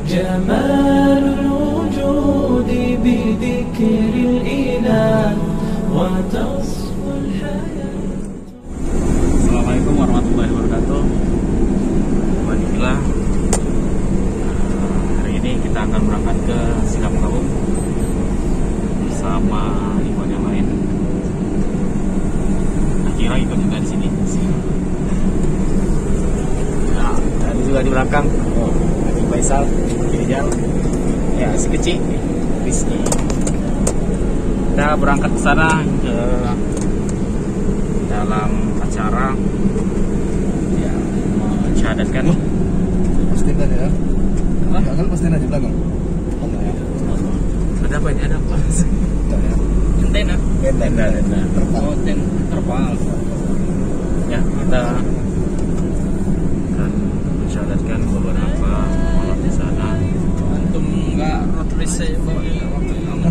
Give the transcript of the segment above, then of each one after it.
جمال الوجود بذكر الإله وتصفو الحياة. Assalamualaikum warahmatullahi wabarakatuh. Alhamdulillah, hari ini kita akan berangkat ke Sikapkawung bersama ikhwan yang lain. Akhirnya ikut juga di sini. Nah, ada juga di belakang. Haji Faisal, Rijal, ya si kecil, Rizky. Kita berangkat ke sana ke dalam acara ya mensyahadatkan. Pastiin tadi ya. Jangan pastiin aja belakang. Ada apa ini? Ada apa? Tenda. Oh, terpal. Ya, kita akan mensyahadatkan beberapa malam di sana. Antum nggak road race saya bawa waktu lama.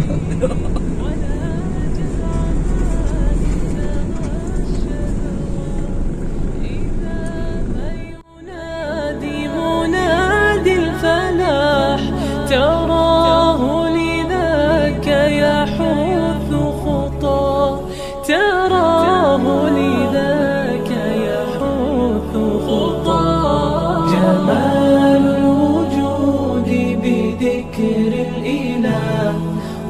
تراه لذاك يحث خطاه تراه لذاك يحث خطاه جمال الوجود بذكر الإله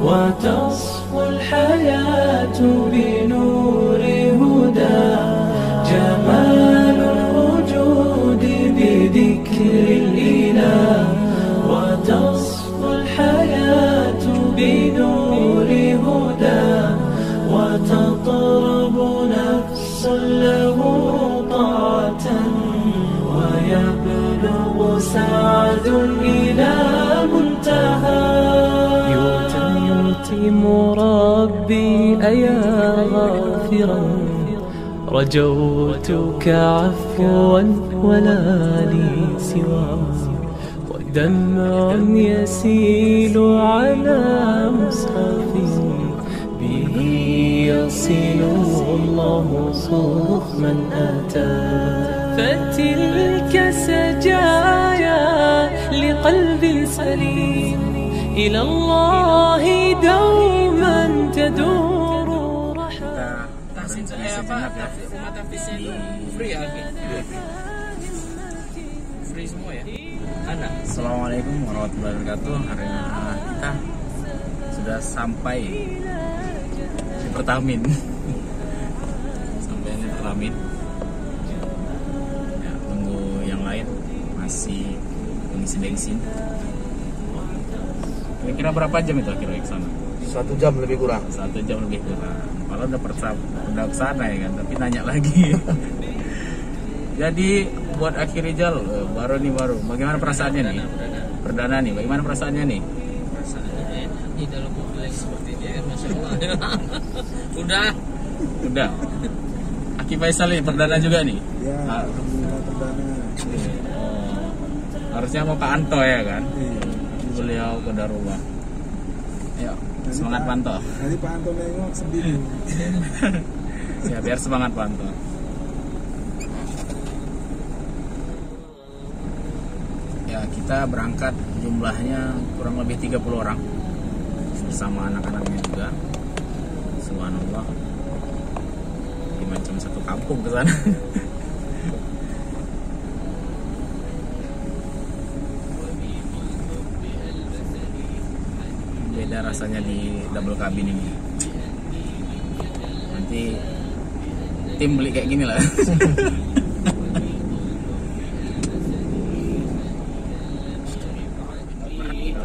وتصفو الحياة بنور هداه جمال الوجود بذكر الإله وتصفو الحياة بنور هدى وتطرب نفس له طاعة ويبلغ سعد إلى منتهى يتم ربي أيا غافرا رجوتك عفوا ولا لي سواه دمع يسيل على مصحف به يصل الله صوف من أتى فتلك سجايا لقلب سليم إلى الله دوما تدور رحمة. Free semua ya? Assalamualaikum warahmatullahi wabarakatuh. Hari ini kita sudah sampai di Pertamin. Sampai di Pertamin. Ya, tunggu yang lain masih mengisi bensin. Kira-kira berapa jam itu akhirnya ke sana? 1 jam lebih kurang. 1 jam lebih kurang. Kalau udah ke sana ya kan, tapi nanya lagi. Jadi buat akhir Rijal baru. Bagaimana perasaannya nih? Perdana nih, bagaimana perasaannya nih? Perasaannya di dalam mobil seperti dia, masya Allah. Udah. Aki Faisal ini perdana juga nih. Ya, alhamdulillah perdana. Harusnya mau Pak Anto ya kan? Iya. Beliau qadarullah. Ayo, semangat Pak Anto. Nanti Pak Anto nengok sedih. Ya, biar semangat Pak Anto. Kita berangkat jumlahnya kurang lebih 30 orang bersama anak-anaknya juga. Subhanallah, di macam satu kampung ke sana. Beda rasanya di double cabin ini. Nanti tim beli kayak gini lah.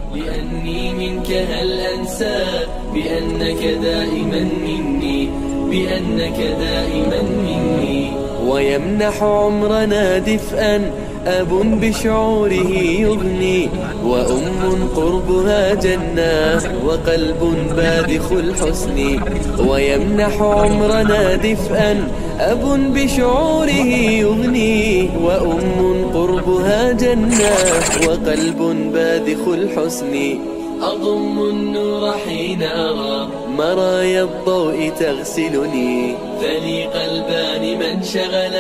بأني منك هل أنسى بأنك دائما مني بأنك دائما مني ويمنح عمرنا دفئا أب بشعوره يغني وأم قربها جنة وقلب باذخ الحسن ويمنح عمرنا دفئا أب بشعوره يغني وأم قربها جنة وقلب باذخ الحسن أضم النور حين أرى مرايا الضوء تغسلني ذلي قلبان من شغل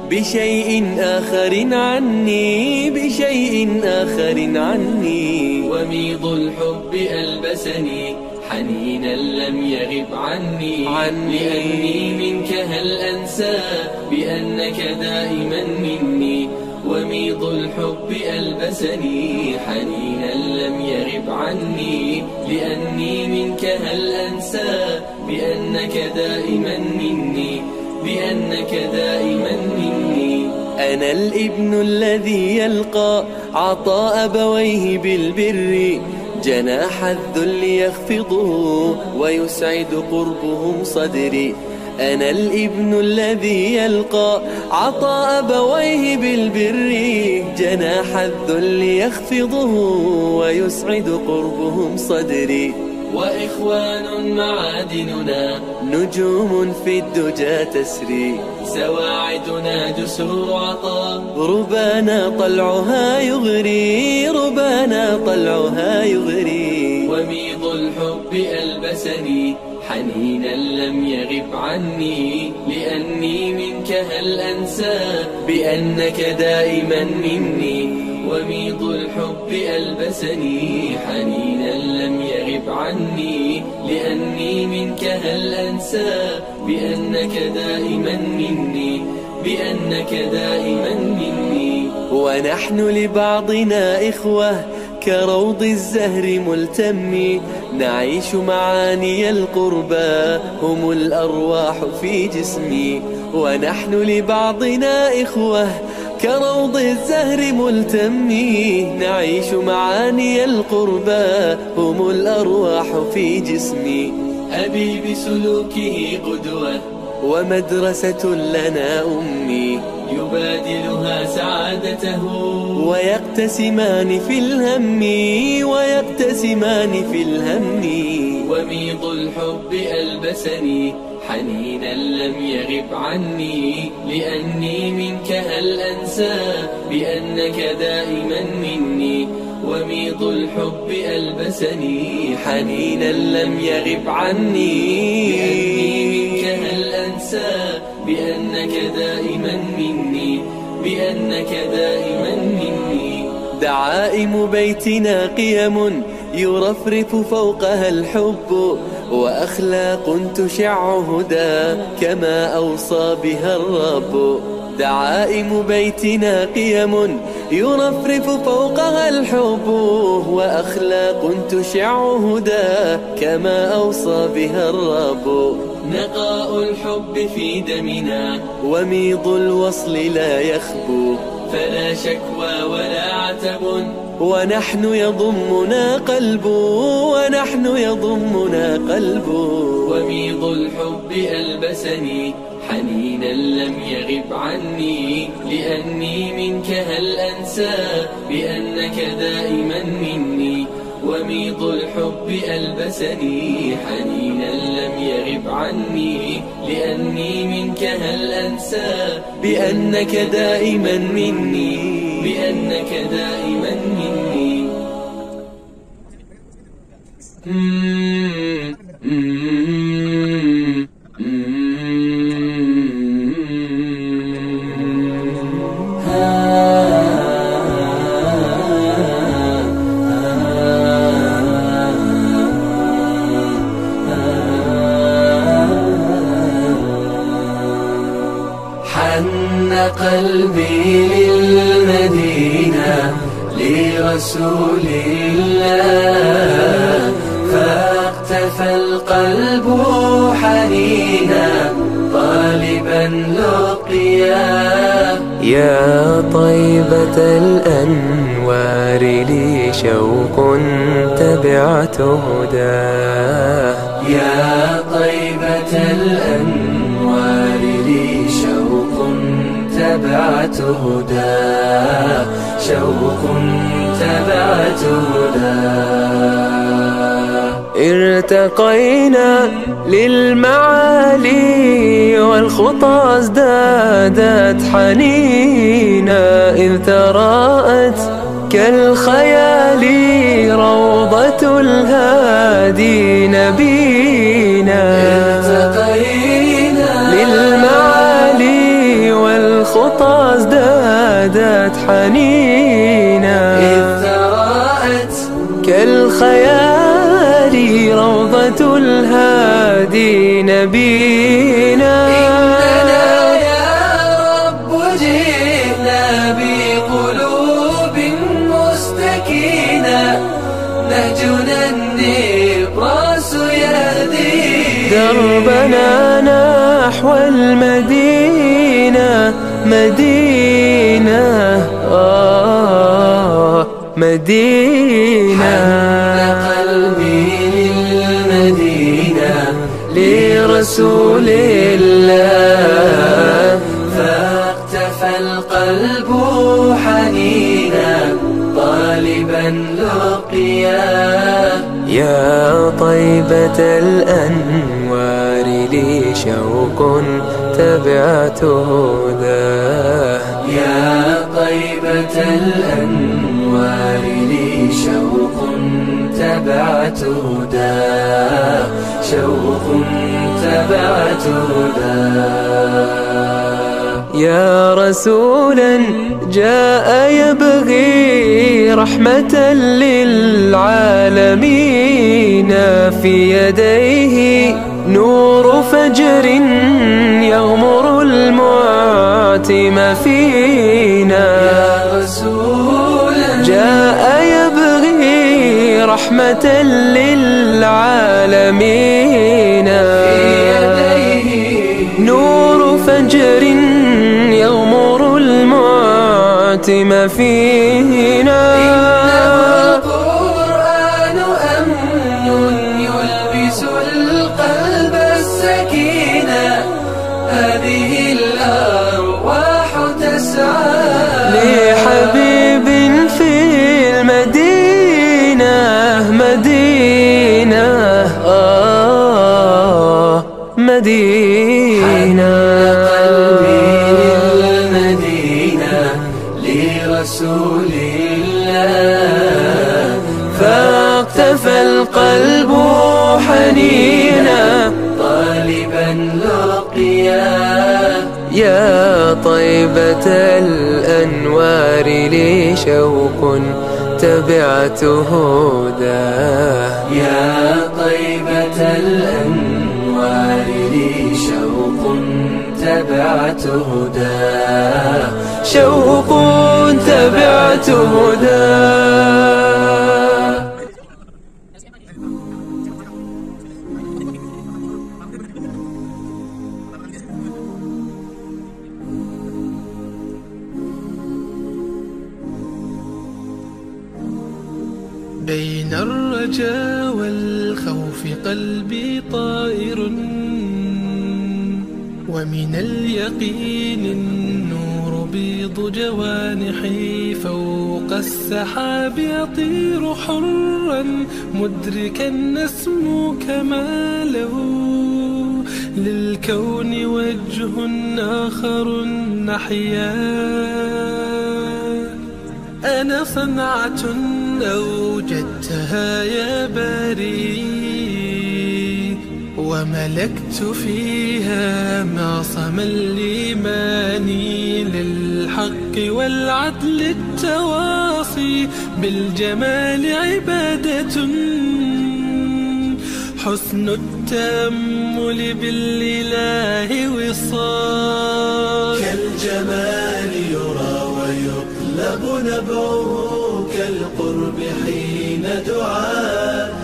بشيء آخر عني، بشيء آخر عني. وميض الحب ألبسني حنينا لم يغب عني، لأني منك هل أنسى بأنك دائما مني. وميض الحب ألبسني حنينا لم يغب عني، لأني منك هل أنسى بأنك دائما مني، بأنك دائما مني. أنا الابن الذي يلقى عطاء أبويه بالبر، جناح الذل يخفضه ويسعد قربهم صدري. أنا الابن الذي يلقى عطاء أبويه بالبر، جناح الذل يخفضه ويسعد قربهم صدري. وإخوان معادننا نجوم في الدجى تسري، سواعدنا جسور عطاء ربانا طلعها يغري، ربانا طلعها يغري. وميض الحب ألبسني حنينا لم يغب عني، لأني منك هل أنسى بأنك دائما مني. وميض الحب ألبسني حنينا لم يغب عني، لأني منك هل أنسى بأنك دائما مني، بأنك دائما مني. ونحن لبعضنا إخوة كروض الزهر ملتم، نعيش معاني القربى هم الأرواح في جسمي. ونحن لبعضنا إخوة كروض الزهر ملتم، نعيش معاني القربى هم الأرواح في جسمي. أبي بسلوكه قدوة ومدرسة لنا أمي، يبادلها سعادته ويقتسمان في الهم، ويقتسمان في الهم. وميض الحب ألبسني حنينا لم يغب عني، لأني منك هل أنسى بأنك دائما مني. وميض الحب ألبسني حنينا لم يغب عني، لأني منك هل أنسى بأنك دائما مني، بأنك دائما مني. دعائم بيتنا قيم يرفرف فوقها الحب، وأخلاق تشع هدى كما أوصى بها الرب. دعائم بيتنا قيم يرفرف فوقها الحب، وأخلاق تشع هدى كما أوصى بها الرب. نقاء الحب في دمنا وميض الوصل لا يخبو، فلا شكوى ولا عتب ونحن يضمنا قلب، ونحن يضمنا قلب. وميض الحب ألبسني حنينا لم يغب عني، لأني منك هل أنسى بأنك دائما مني. وميض الحب ألبسني حنينا لم يغب عني، لأني منك هل أنسى بأنك دائما مني، بأنك دائما مني. حن قلبي للمدينة لرسول الله، فاقتفى القلب حنينا طالبا لقيا. يا طيبة الأنوار لي شوق تبعت هداه، يا طيبة الأنوار لي شوق تبعت هداه، شوق تبعت هداه. ارتقينا للمعالي والخطى ازدادت حنينا، إذ تراءت كالخيال روضة الهادي نبينا. ارتقينا للمعالي والخطى والخطى ازدادت حنينا إذ تراءت كالخيال روضة الهادي نبينا إننا يا رب جئنا بقلوب مستكينة نهجنا النبراس يهدي دربنا نحو المدينة مدينة مدينة قلبي للمدينة لرسول الله فاقتفى القلب حنينا طالبا لقياه يا طيبة الأنوار لي شوق تبعت هداه يا طيبة الأنوار لي شوق تبعت هداه شوق تبعت هداه يا رسولا جاء يبغي رحمة للعالمين في يديه نور فجر يغمر المعتم فينا يا رسولا جاء يبغي رحمة للعالمين في يديه نور فجر يغمر المعتم فينا إنه القرآن أمن يلبس القلب السكينة هذه الأرواح تسعى لحبيب في المدينة مدينة مدينة رسول الله فاقتفى القلب حنينا طالبا لقياه يا طيبة الأنوار لي شوق تبعت هداه يا طيبة الأنوار لي شوق تبعت هداه شوق تبعت هداه بين الرجاء والخوف قلبي طائر ومن اليقين النور بيض جوانحي فوق السحاب يطير حرا مدركا نسمو كماله للكون وجه آخر نحيا أنا صنعة أوجدتها يا باري وملكت فيها معصم الإيمان للحق والعدل التواصي بالجمال عبادة حسن التأمل بالإله وصال كالجمال يرى ويقلب نبعه كالقرب حين دعاء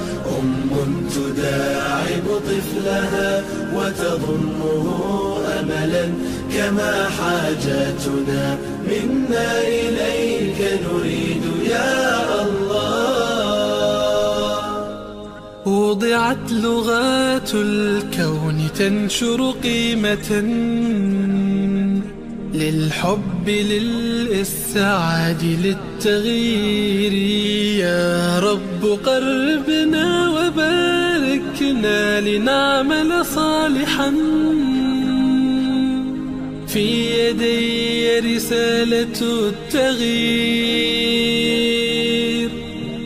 تداعب طفلها وتظنه أملا كما حاجاتنا منا إليك نريد يا الله وضعت لغات الكون تنشر قيمة للحب للإسعاد للتغيير يا رب قربنا وباركنا لنعمل صالحا في يدي رسالة التغيير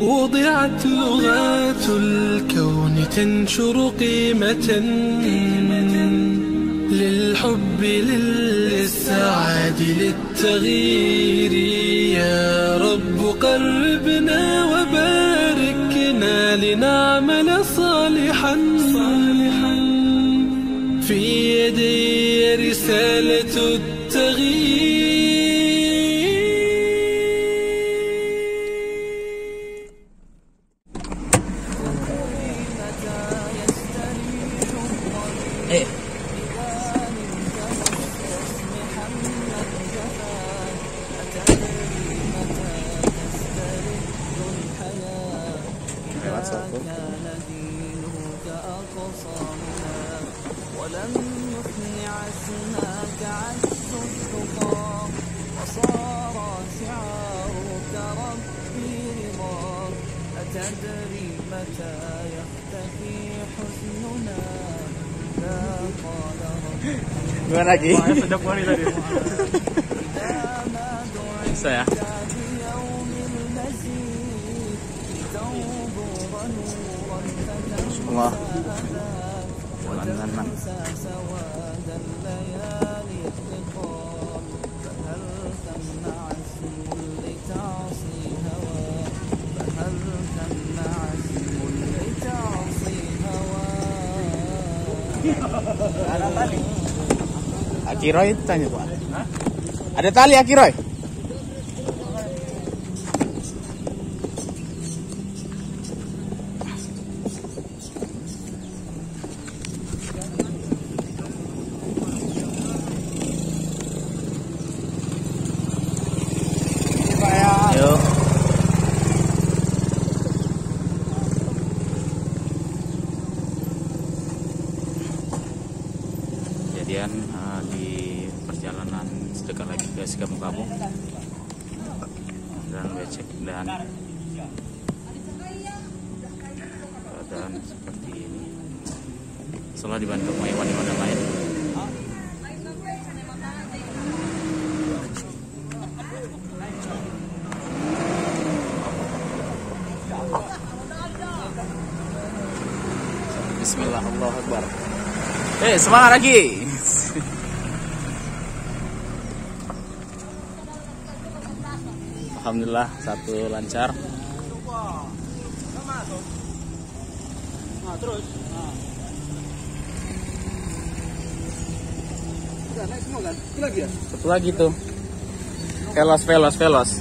وضعت لغات الكون تنشر قيمة للحب للسعادة للتغيير. يا رب قربنا وباركنا لنعمل صالحا في يدي رسالة التغيير. ولم يثن عزمك عز التقى وصار شعارك ربي رضاك. أتدري متى يختفي حزننا إذا قال ربي Gimana lagi? إذا ما دعيت بيوم المزيد لتنظر نورا فتنسى سواد الليالي الثقال. فهل تم عزم لتعصي هواه فهل تم عزم لتعصي هواه. Akiroy tanya Pak. Ada tali Akiroy? Yuk. Kejadian di perjalanan sedekat lagi ke Sikamu dan becek dan keadaan seperti ini setelah dibantu hewan-hewan yang lain. Bismillah, Allahu Akbar. Semangat lagi. Alhamdulillah satu lancar. Satu lagi tuh. Velos.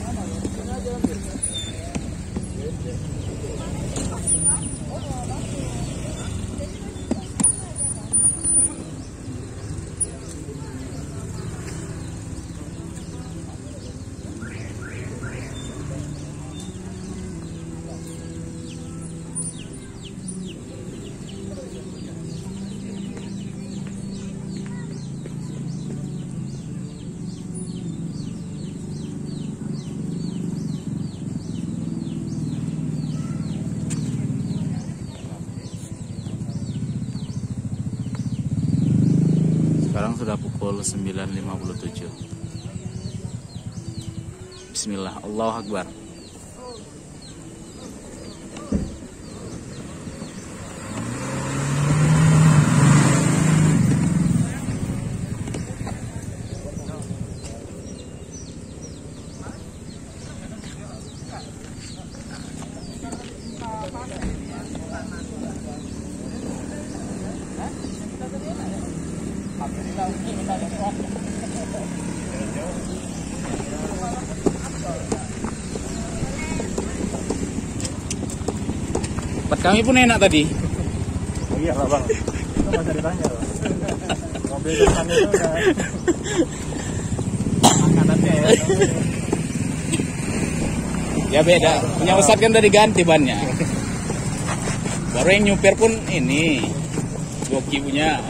Sekarang sudah pukul 9.57. Bismillah, Allahu Akbar. Tempat kami pun enak tadi. Oh iya lah bang, itu nggak usah ditanya loh. Mobil depan itu udah makanannya ya. Ya beda, punya Ustadz kan tadi ganti bannya. Baru yang nyupir pun ini Goki punya.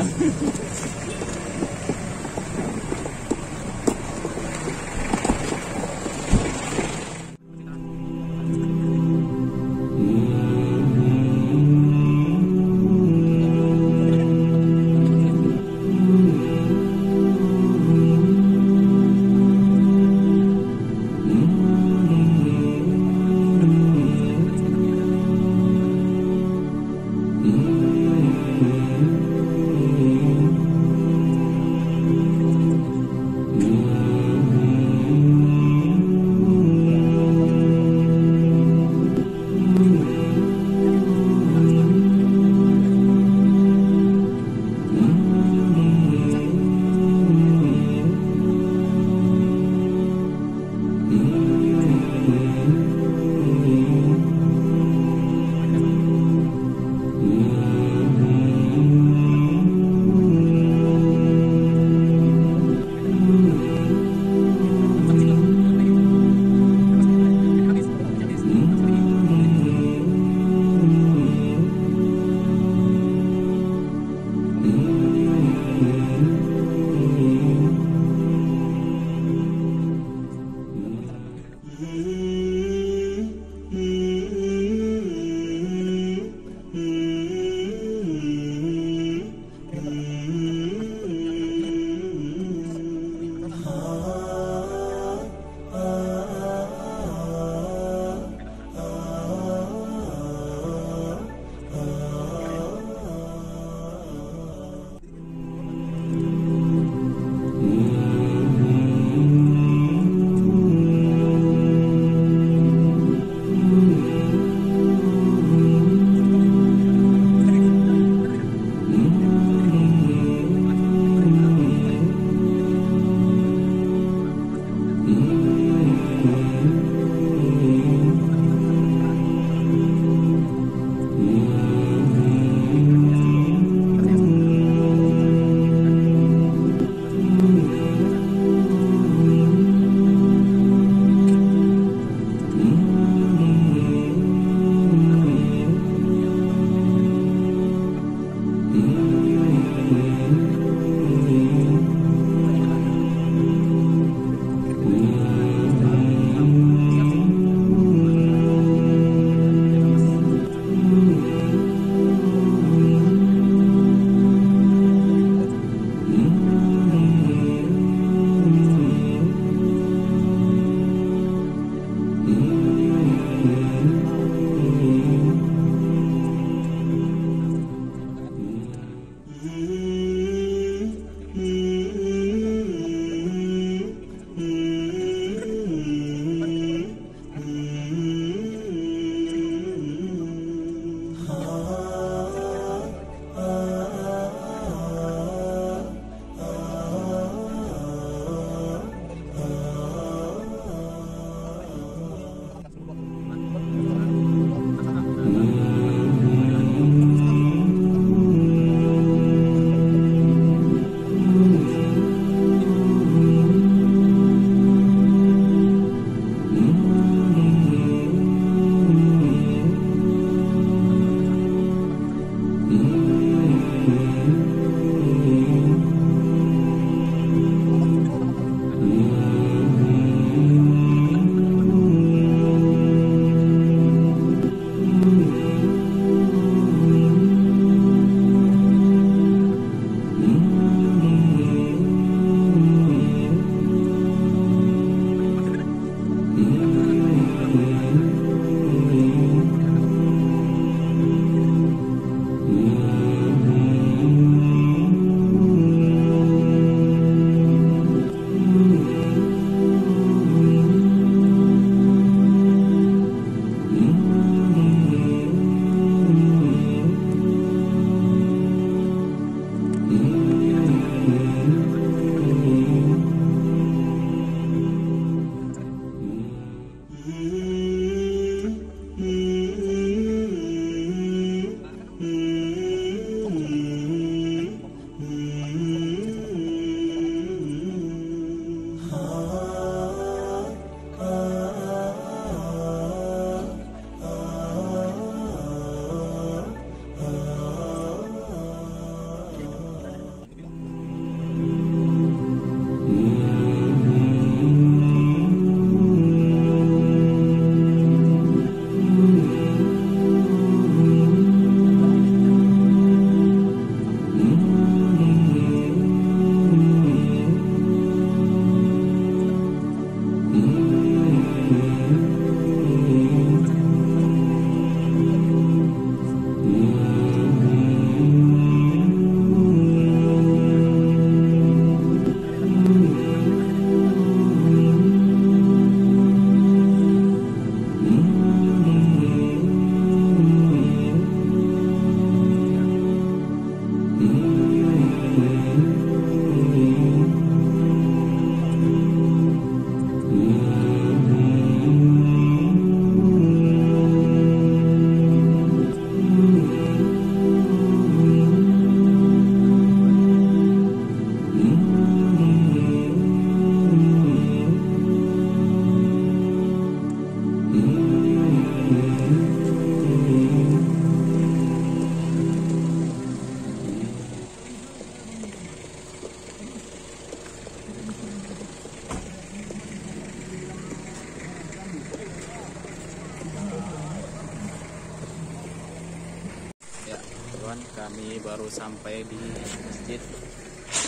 kawan-kawan, kami baru sampai di Masjid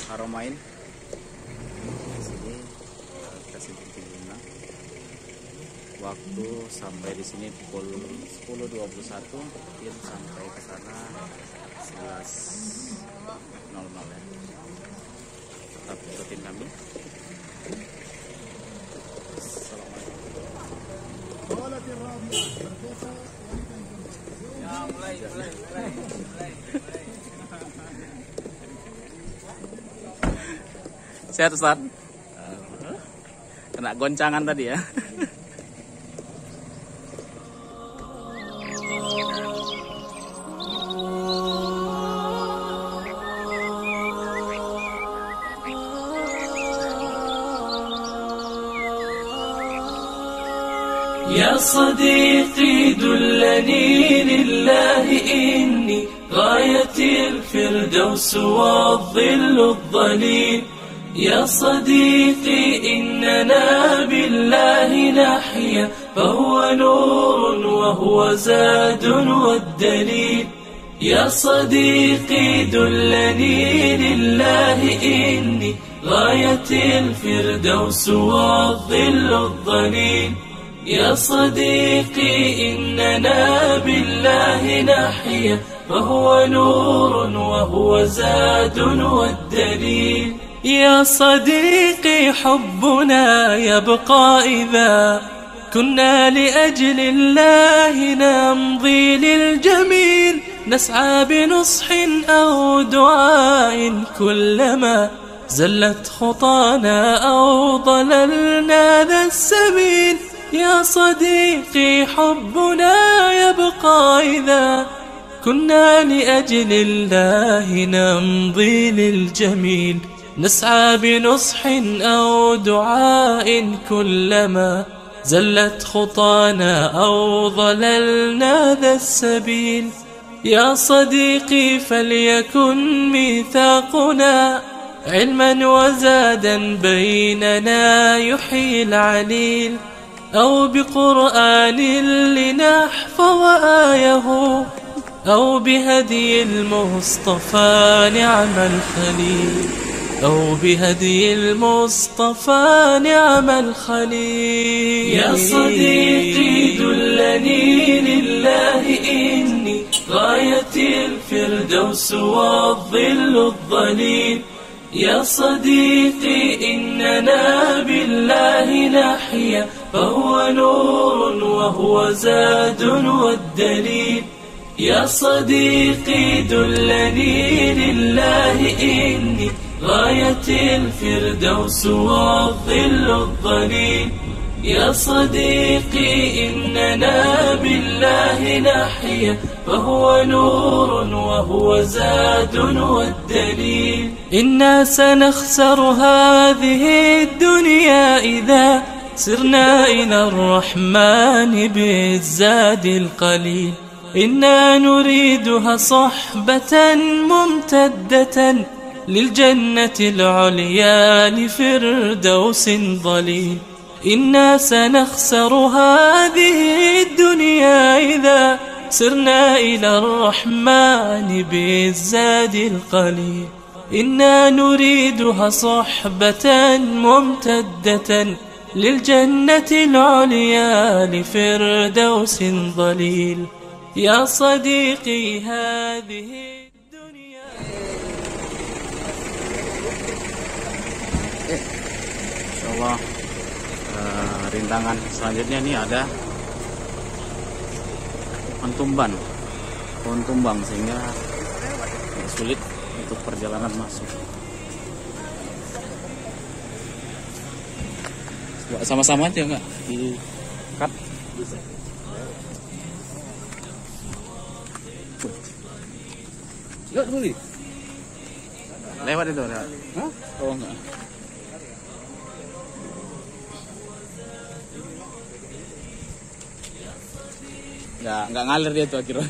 Haramain. Di sini kasih guna. Waktu sampai di sini pukul 10.21, mungkin sampai ke sana 11.00 ya. Tetap ikutin kami. Sehat Ustaz? Kena goncangan tadi ya. يا صديقي دلني لله إني غايتي الفردوس والظل الظليل. يا صديقي إننا بالله نحيا فهو نور وهو زاد والدليل. يا صديقي دلني لله إني غايتي الفردوس والظل الظليل. يا صديقي إننا بالله نحيا فهو نور وهو زاد والدليل. يا صديقي حبنا يبقى إذا كنا لأجل الله نمضي للجميل. نسعى بنصح أو دعاء كلما زلت خطانا أو ضللنا ذا السبيل. يا صديقي حبنا يبقى إذا كنا لأجل الله نمضي للجميل. نسعى بنصح أو دعاء كلما زلت خطانا أو ضللنا ذا السبيل. يا صديقي فليكن ميثاقنا علما وزادا بيننا يحيي العليل. أو بقرآن لنحفظ آيه أو بهدي المصطفى نعم الخليل. أو بهدي المصطفى نعم الخليل. يا صديقي دلني لله إني غايتي الفردوس والظل الظليل. يا صديقي إننا بالله نحيا فهو نور وهو زاد والدليل. يا صديقي دلني لله إني غايتي الفردوس والظل الظليل. يا صديقي إننا بالله نحيا فهو نور وهو زاد والدليل. إنا سنخسر هذه الدنيا إذا سرنا إلى الرحمن بالزاد القليل. إنا نريدها صحبة ممتدة للجنة العليا لفردوس ظليل. إنا سنخسر هذه الدنيا إذا سرنا إلى الرحمن بالزاد القليل. إنا نريدها صحبة ممتدة للجنة العليا لفردوس ظليل. يا صديقي هذه الدنيا. Insyaallah rintangan selanjutnya nih ada pohon tumbang sehingga sulit untuk perjalanan masuk. Sama-sama aja nggak di cut. Yuk dulu. Lewat itu lewat. Hah? Oh enggak. Nggak ngalir dia tuh akhirnya.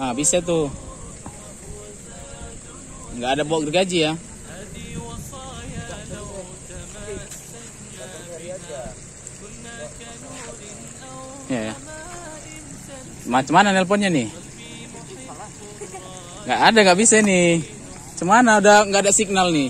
Ah bisa tuh. Nggak ada bawa gergaji ya. Ya. Macam mana nelponnya nih? Nggak ada, nggak bisa nih. Cemana udah nggak ada signal nih.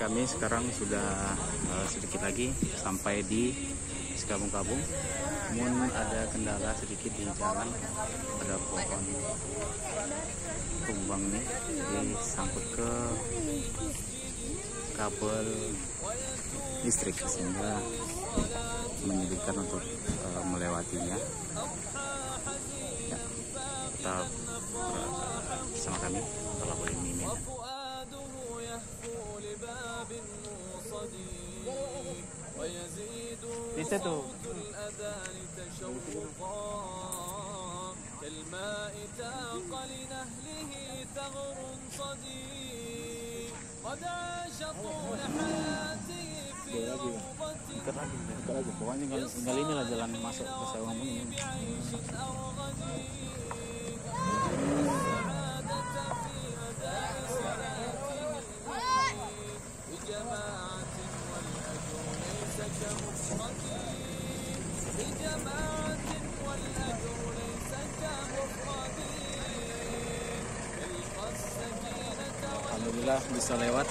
Kami sekarang sudah sedikit lagi sampai di Sikabung-Kabung. Namun ada kendala sedikit di jalan, ada pohon tumbang nih, jadi sangkut ke kabel listrik sehingga menyulitkan untuk melewatinya. Ya, tetap bersama kami kalau boleh mimin. Bisa tuh. Pokoknya tinggal inilah jalan masuk ke Sawang ini. Alhamdulillah bisa lewat.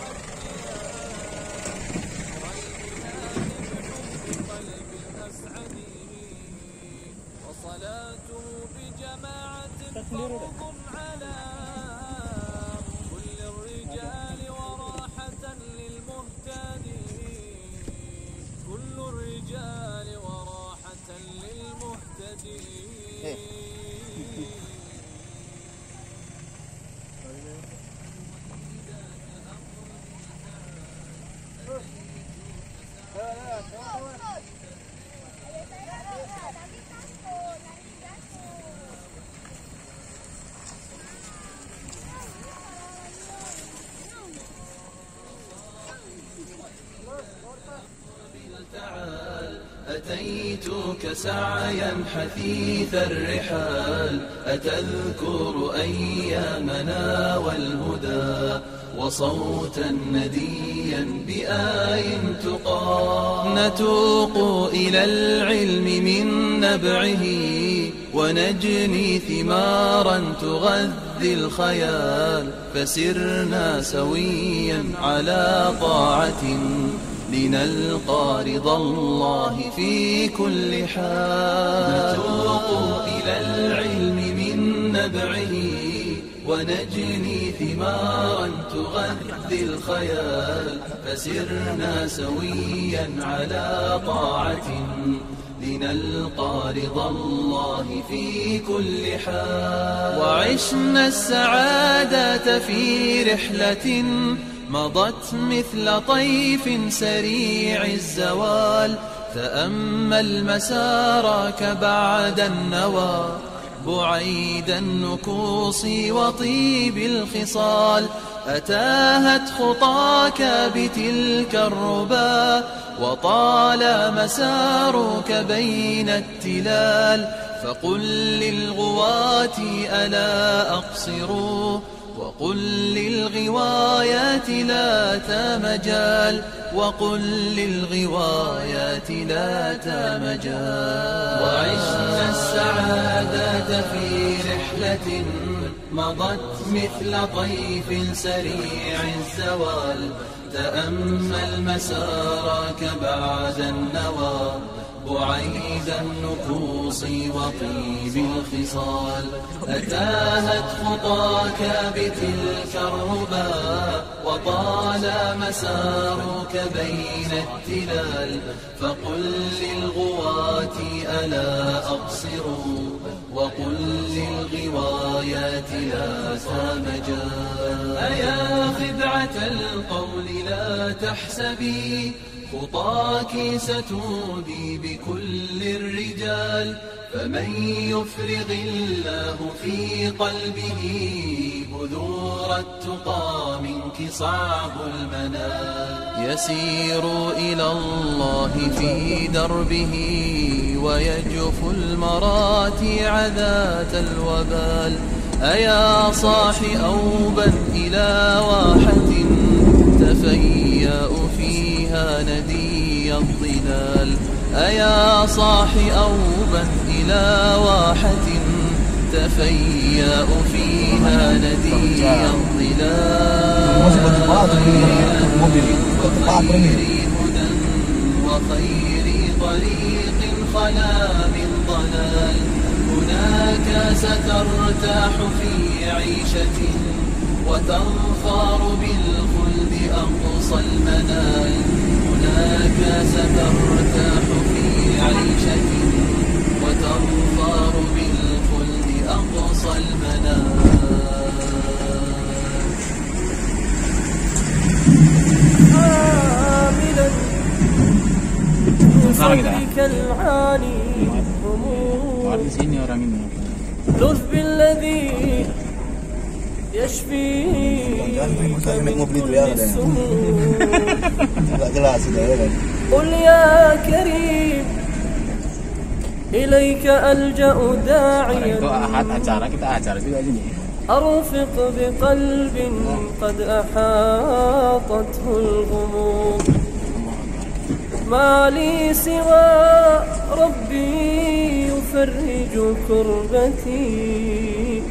أتيتك سعيا حثيث الرحال أتذكر أيامنا والهدى وصوتا نديا بآي تقام نتوق إلى العلم من نبعه ونجني ثمارا تغذي الخيال فسرنا سويا على طاعة لنلقى رضا الله في كل حال نتوق إلى العلم من نبعه ونجني ثمارا تغذي الخيال فسرنا سويا على طاعة لنلقى رضا الله في كل حال وعشنا السعادة في رحلة مضت مثل طيف سريع الزوال تأمل مسارك بعد النوى بعيد النكوص وطيب الخصال أتاهت خطاك بتلك الربا وطال مسارك بين التلال فقل للغواة ألا أقصروا وقل للغوايات لا تمجال وقل للغوايات لا تمجال وعشنا السعادة في رحلة مضت مثل طيف سريع الزوال تأمل مسارك بعد النوى بعيد النفوس وطيب الخصال أتاهت خطاك بتلك الربا وطال مسارك بين التلال فقل للغواة ألا أبصروا وقل للغوايات لا مجال. أيا خدعة القول لا تحسبي خطاك ستودي بكل الرجال، فمن يفرغ الله في قلبه بذور التقى منك صعب المنال. يسير إلى الله في دربه ويجف المراتع ذات الوبال. أيا صاح أوبا إلى واحة تفيأ فيها ندي الظلال. أيا صاح أوبا إلى واحة تفيأ فيها ندي الظلال. خير هدى وخير طريق خلا من ضلال. هناك سترتاح في عيشة وتظفر بالخلد أقصى المنال. هناك سترتاح في عيشة وتظفر بالخلد أقصى المنال. عاملا بصدرك العاني هموم Di sini orang ini. لذ بالذي يشفيك من كل السموم. قل يا كريم إليك ألجأ داعيا Acara kita acara juga sini. أرفق بقلب قد أحاطته الغموم. ما لي سوى ربي يفرج كربتي.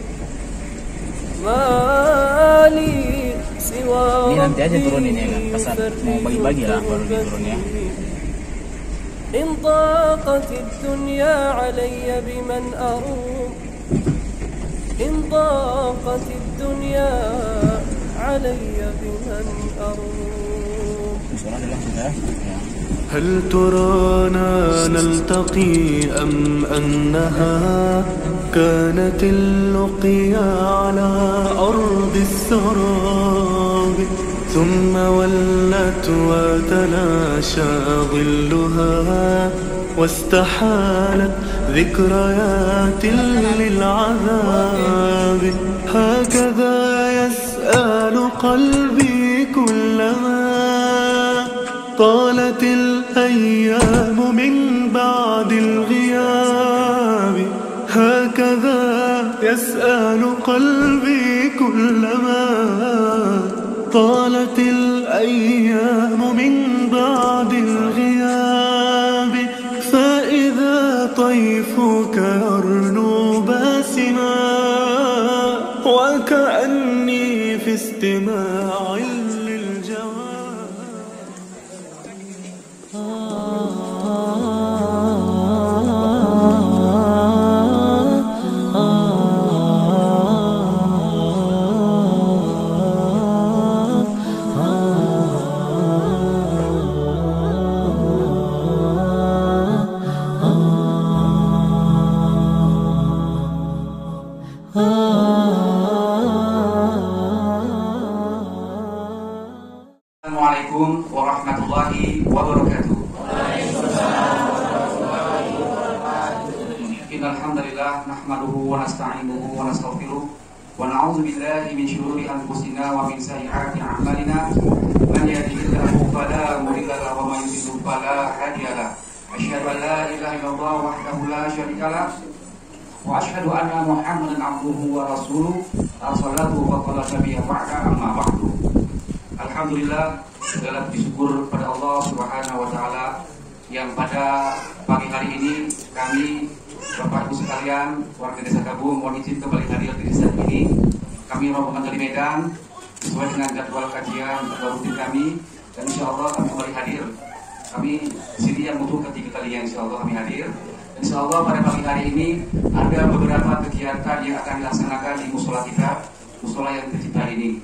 ما لي سوى Ini nanti aja ربي turunin ya kan, pesan mau bagi-bagi lah baru يفرج diturun ya. إن ضاقت الدنيا علي بمن أروم. إن ضاقت الدنيا علي بمن أروم. هل ترانا نلتقي أم أنها كانت اللقيا على أرض السراب، ثم ولت وتلاشى ظلها واستحالت ذكريات للعذاب. هكذا يسأل قلبي كلما طالت الأيام من بعد الغياب. هكذا يسأل قلبي كلما طالت الأيام من بعد الغياب. فإذا طيفك يرنو باسما وكأني في استماع للجواب. Assalamualaikum warahmatullahi wabarakatuh. Innal hamdalillah nahmaduhu wa nasta'inuhu wa nastaghfiruh wa na'udzu billahi min shururi anfusina wa min sayyiati a'malina. Man yahdihillahu fala mudilla lahu wa man yudlil fala hadiya lahu. Asyhadu an la ilaha illallah wahdahu la syarika lahu wa asyhadu anna Muhammadan abduhu wa rasuluh. As-salatu wa qalasabiyya ba'da amma ba'du. Alhamdulillah, segala puji syukur pada Allah Subhanahu wa taala yang pada pagi hari ini kami Bapak Ibu sekalian warga Desa Kabung mohon izin kembali hadir di desa ini. Kami rombongan dari Medan sesuai dengan jadwal kajian rutin kami dan insya Allah kami kembali hadir. Kami sini yang untuk ketiga kalinya insya Allah kami hadir. Dan insya Allah pada pagi hari ini ada beberapa kegiatan yang akan dilaksanakan di musola kita, musola yang tercipta ini.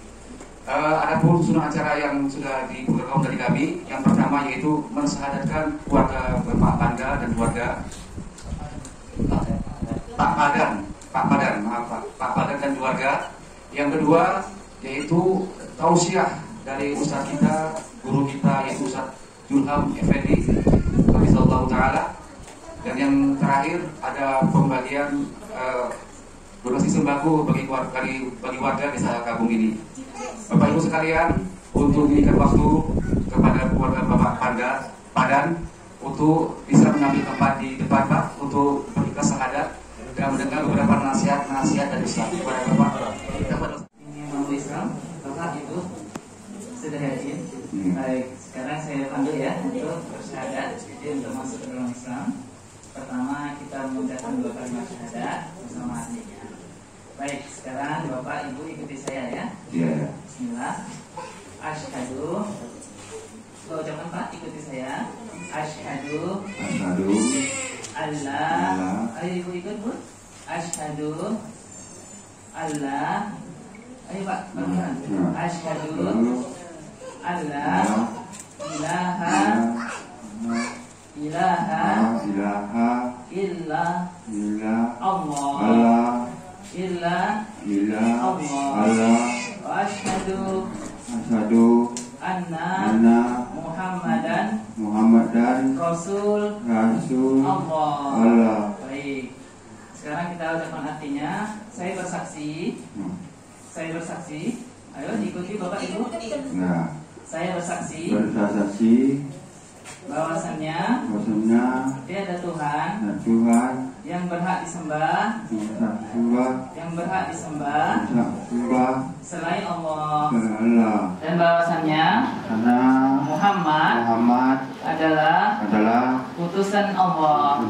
Ada pun sunnah acara yang sudah diberitahu dari kami. Yang pertama yaitu mensahadatkan keluarga Bapak Banda dan keluarga Pak Pak Padan dan keluarga. Yang kedua yaitu tausiah dari Ustaz kita, guru kita yaitu Ustaz Julham Effendi Hafizahullah Ta'ala. Dan yang terakhir ada pembagian donasi sembako bagi warga desa Kabung ini. Bapak Ibu sekalian, untuk memberikan waktu kepada keluarga Bapak Padan untuk bisa mengambil tempat di depan Pak untuk berikhlas syahadat dan mendengar beberapa nasihat dari Ustaz kepada Bapak. Ini mau Islam, Bapak Ibu sudah hadir. Baik, sekarang saya panggil ya untuk bersyahadat, jadi untuk masuk ke dalam Islam. Pertama kita mengucapkan 2 kalimat syahadat bersama artinya. Baik, sekarang Bapak Ibu ikuti saya ya. Iya. Bismillah. Asyhadu. Kalau ucapan Pak ikuti saya. Asyhadu Allah. Ayo Ibu ikut Bu. Asyhadu Allah. Ayo Pak, pelan-pelan. Asyhadu Allah ilaha illa Allah illa Allah wa asyhadu anna Muhammadan Rasul Allah. Baik. Sekarang kita ucapkan artinya. Saya bersaksi. Ayo ikuti Bapak Ibu. Nah, Saya bersaksi bahwasannya tiada Tuhan yang berhak disembah selain Allah, dan bahwasannya Muhammad adalah utusan Allah.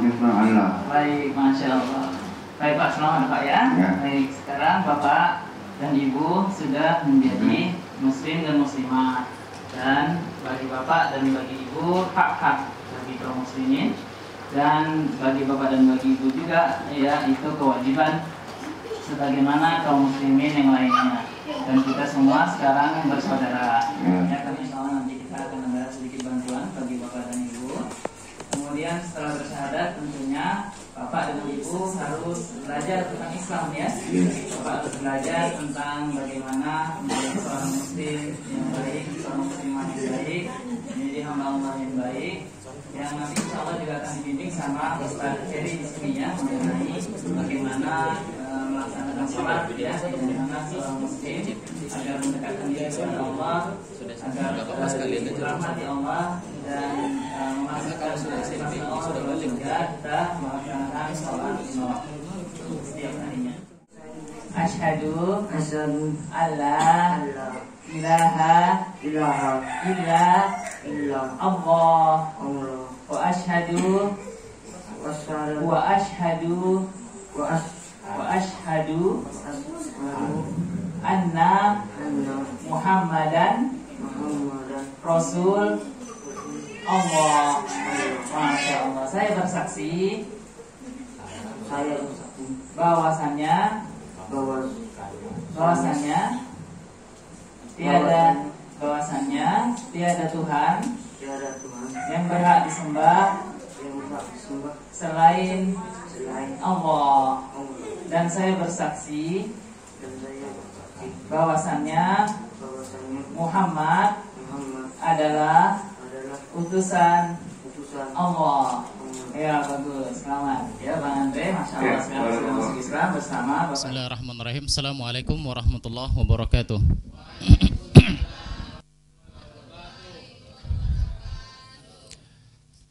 Baik, Masya Allah. Baik Pak, selamat Pak ya. Baik, sekarang Bapak dan Ibu sudah menjadi Muslim dan Muslimah. Dan bagi Bapak dan bagi Ibu hak-hak bagi kaum muslimin, dan bagi Bapak dan bagi Ibu juga ya itu kewajiban sebagaimana kaum muslimin yang lainnya. Dan kita semua sekarang bersaudara. Ya kan, insya Allah nanti kita akan ada sedikit bantuan bagi Bapak dan Ibu. Kemudian setelah bersyahadat tentunya Bapak dan Ibu harus belajar tentang Islam ya. Bapak harus belajar tentang bagaimana menjadi seorang muslim yang baik, seorang muslimah yang baik, menjadi hamba Allah yang baik. Yang nanti insya Allah juga akan dibimbing sama Ustaz Ferry di sini ya, mengenai bagaimana melaksanakan sholat ya, bagaimana seorang muslim agar mendekatkan diri kepada Allah, agar dirahmati Allah dan memasukkan sifat Allah juga kita melaksanakan sholat setiap harinya. Asyhadu alla ilaha illa Allah wa asyhadu anna Muhammadan Rasul Allah. Masya Allah. Saya bersaksi bahwasannya tiada Tuhan yang berhak disembah selain Allah, dan saya bersaksi bahwasannya Muhammad adalah utusan Allah. Ya bagus, selamat ya Bang Andre, Masya Allah sekarang sudah masuk Islam bersama Bapak. Bismillahirrahmanirrahim. Assalamualaikum warahmatullahi wabarakatuh.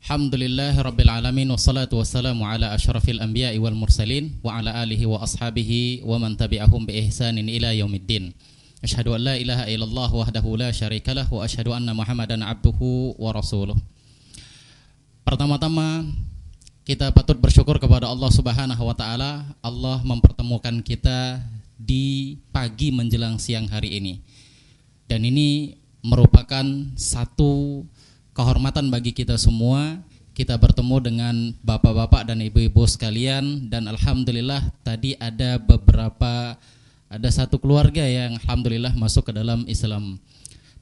Alhamdulillahi rabbil alamin, wassalatu wassalamu ala asyrafil anbiya'i wal mursalin wa ala alihi wa ashabihi wa man tabi'ahum bi ihsanin ila yaumiddin. Asyhadu an la ilaha illallah wahdahu la syarikalah wa asyhadu anna Muhammadan abduhu wa rasuluh. Pertama-tama kita patut bersyukur kepada Allah Subhanahu wa taala. Allah mempertemukan kita di pagi menjelang siang hari ini. Dan ini merupakan satu kehormatan bagi kita semua. Kita bertemu dengan bapak-bapak dan ibu-ibu sekalian, dan alhamdulillah tadi ada satu keluarga yang alhamdulillah masuk ke dalam Islam.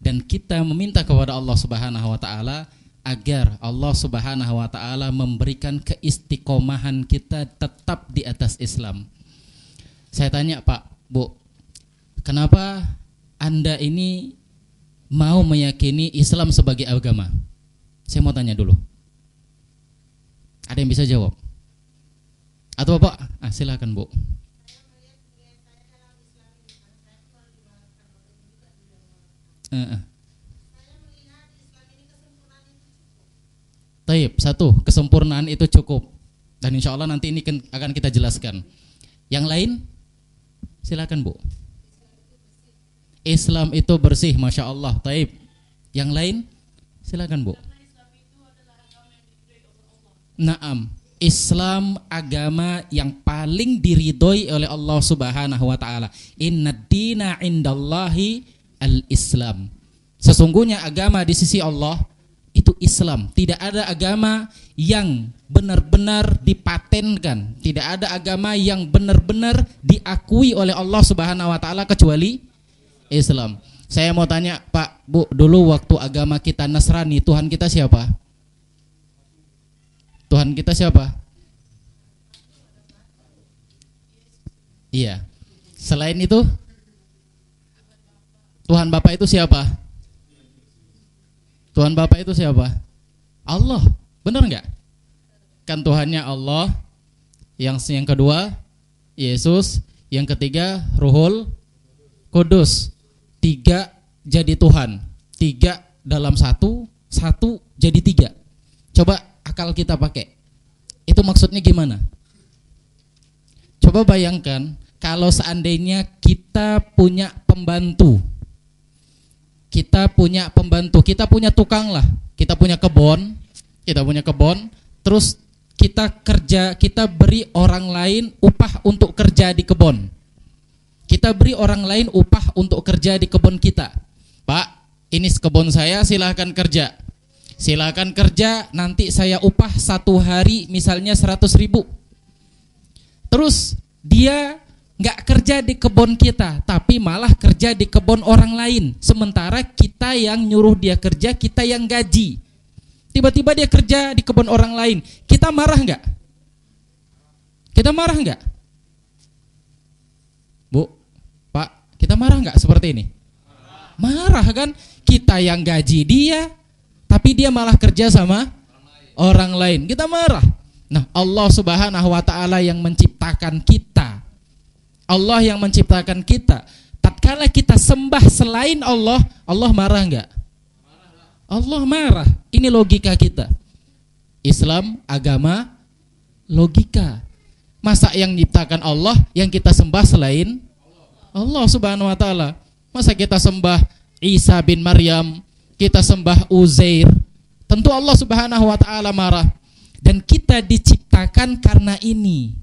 Dan kita meminta kepada Allah Subhanahu wa taala agar Allah Subhanahu wa taala memberikan keistiqomahan kita tetap di atas Islam. Saya tanya, Pak, Bu, kenapa Anda ini mau meyakini Islam sebagai agama? Saya mau tanya dulu. Ada yang bisa jawab? Atau Bapak? Silakan, Bu. Taib, satu, kesempurnaan itu cukup. Dan insya Allah nanti ini akan kita jelaskan. Yang lain? Silakan, Bu. Islam itu bersih, Masya Allah. Taib. Yang lain? Silakan, Bu. Naam, Islam agama yang paling diridhoi oleh Allah Subhanahu wa taala. Innad dina indallahi al-Islam. Sesungguhnya agama di sisi Allah itu Islam. Tidak ada agama yang benar-benar dipatenkan. Tidak ada agama yang benar-benar diakui oleh Allah Subhanahu wa taala kecuali Islam. Saya mau tanya, Pak, Bu, dulu waktu agama kita Nasrani, Tuhan kita siapa? Tuhan kita siapa? Iya. Selain itu, Tuhan Bapa itu siapa? Tuhan Bapa itu siapa? Allah. Benar nggak? Kan Tuhannya Allah. Yang kedua Yesus. Yang ketiga Ruhul Kudus. 3 jadi Tuhan. 3 dalam 1 jadi 3. Coba akal kita pakai. Itu maksudnya gimana? Coba bayangkan kalau seandainya kita punya pembantu. Kita punya pembantu, kita punya tukang lah. Kita punya kebun, terus kita beri orang lain upah untuk kerja di kebun. Kita beri orang lain upah untuk kerja di kebun kita. Pak, ini kebun saya, silahkan kerja. Silakan kerja, nanti saya upah 1 hari misalnya 100.000. Terus dia nggak kerja di kebun kita, tapi malah kerja di kebun orang lain. Sementara kita yang nyuruh dia kerja, kita yang gaji. Tiba-tiba dia kerja di kebun orang lain. Kita marah nggak? Kita marah nggak? Bu, Pak, kita marah nggak seperti ini? Marah kan? Kita yang gaji dia, tapi dia malah kerja sama orang lain. Kita marah. Nah, Allah Subhanahu wa taala yang menciptakan kita. Allah yang menciptakan kita. Tatkala kita sembah selain Allah, Allah marah enggak? Allah marah. Ini logika kita. Islam agama logika. Masa yang menciptakan Allah yang kita sembah selain Allah Subhanahu wa taala? Masa kita sembah Isa bin Maryam, kita sembah Uzair? Tentu Allah Subhanahu wa taala marah. Dan kita diciptakan karena ini.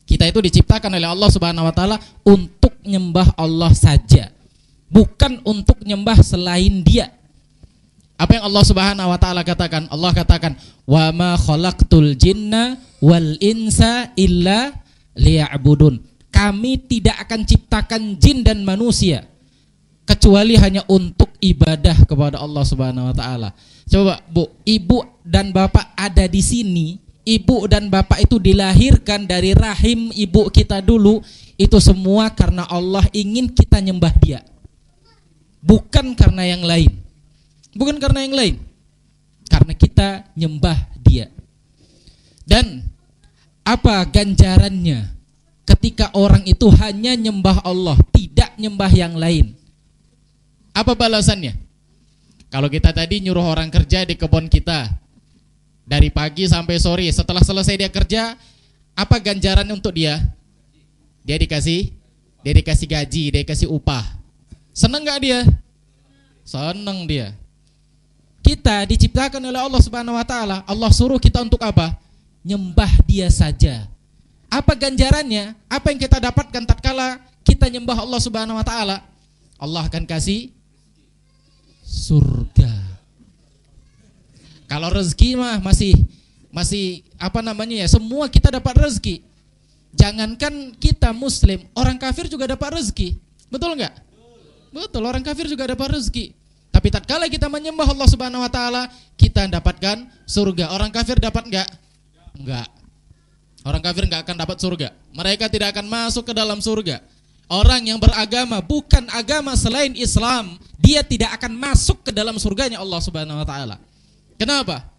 Kita itu diciptakan oleh Allah Subhanahu wa taala untuk nyembah Allah saja, bukan untuk nyembah selain Dia. Apa yang Allah Subhanahu wa taala katakan? Allah katakan, "Wa ma khalaqtul jinna wal insa illa liya'budun." Kami tidak akan ciptakan jin dan manusia kecuali hanya untuk ibadah kepada Allah Subhanahu wa taala. Coba, Bu, ibu dan bapak ada di sini. Ibu dan bapak itu dilahirkan dari rahim ibu kita dulu. Itu semua karena Allah ingin kita nyembah Dia, bukan karena yang lain. Bukan karena yang lain, karena kita nyembah Dia. Dan apa ganjarannya ketika orang itu hanya nyembah Allah, tidak nyembah yang lain? Apa balasannya? Kalau kita tadi nyuruh orang kerja di kebun kita dari pagi sampai sore, setelah selesai dia kerja, apa ganjaran untuk dia? Dia dikasih gaji, dia dikasih upah. Senang gak dia? Senang dia. Kita diciptakan oleh Allah Subhanahu wa taala. Allah suruh kita untuk apa? Nyembah Dia saja. Apa ganjarannya? Apa yang kita dapatkan tatkala kita nyembah Allah Subhanahu wa taala? Allah akan kasih surga. Kalau rezeki mah masih apa namanya ya, semua kita dapat rezeki. Jangankan kita muslim, orang kafir juga dapat rezeki. Betul enggak? Betul, orang kafir juga dapat rezeki. Tapi tatkala kita menyembah Allah Subhanahu wa taala, kita kita dapatkan surga. Orang kafir dapat enggak? Enggak. Orang kafir enggak akan dapat surga. Mereka tidak akan masuk ke dalam surga. Orang yang beragama bukan agama selain Islam, dia tidak akan masuk ke dalam surganya Allah Subhanahu wa taala. Kenapa?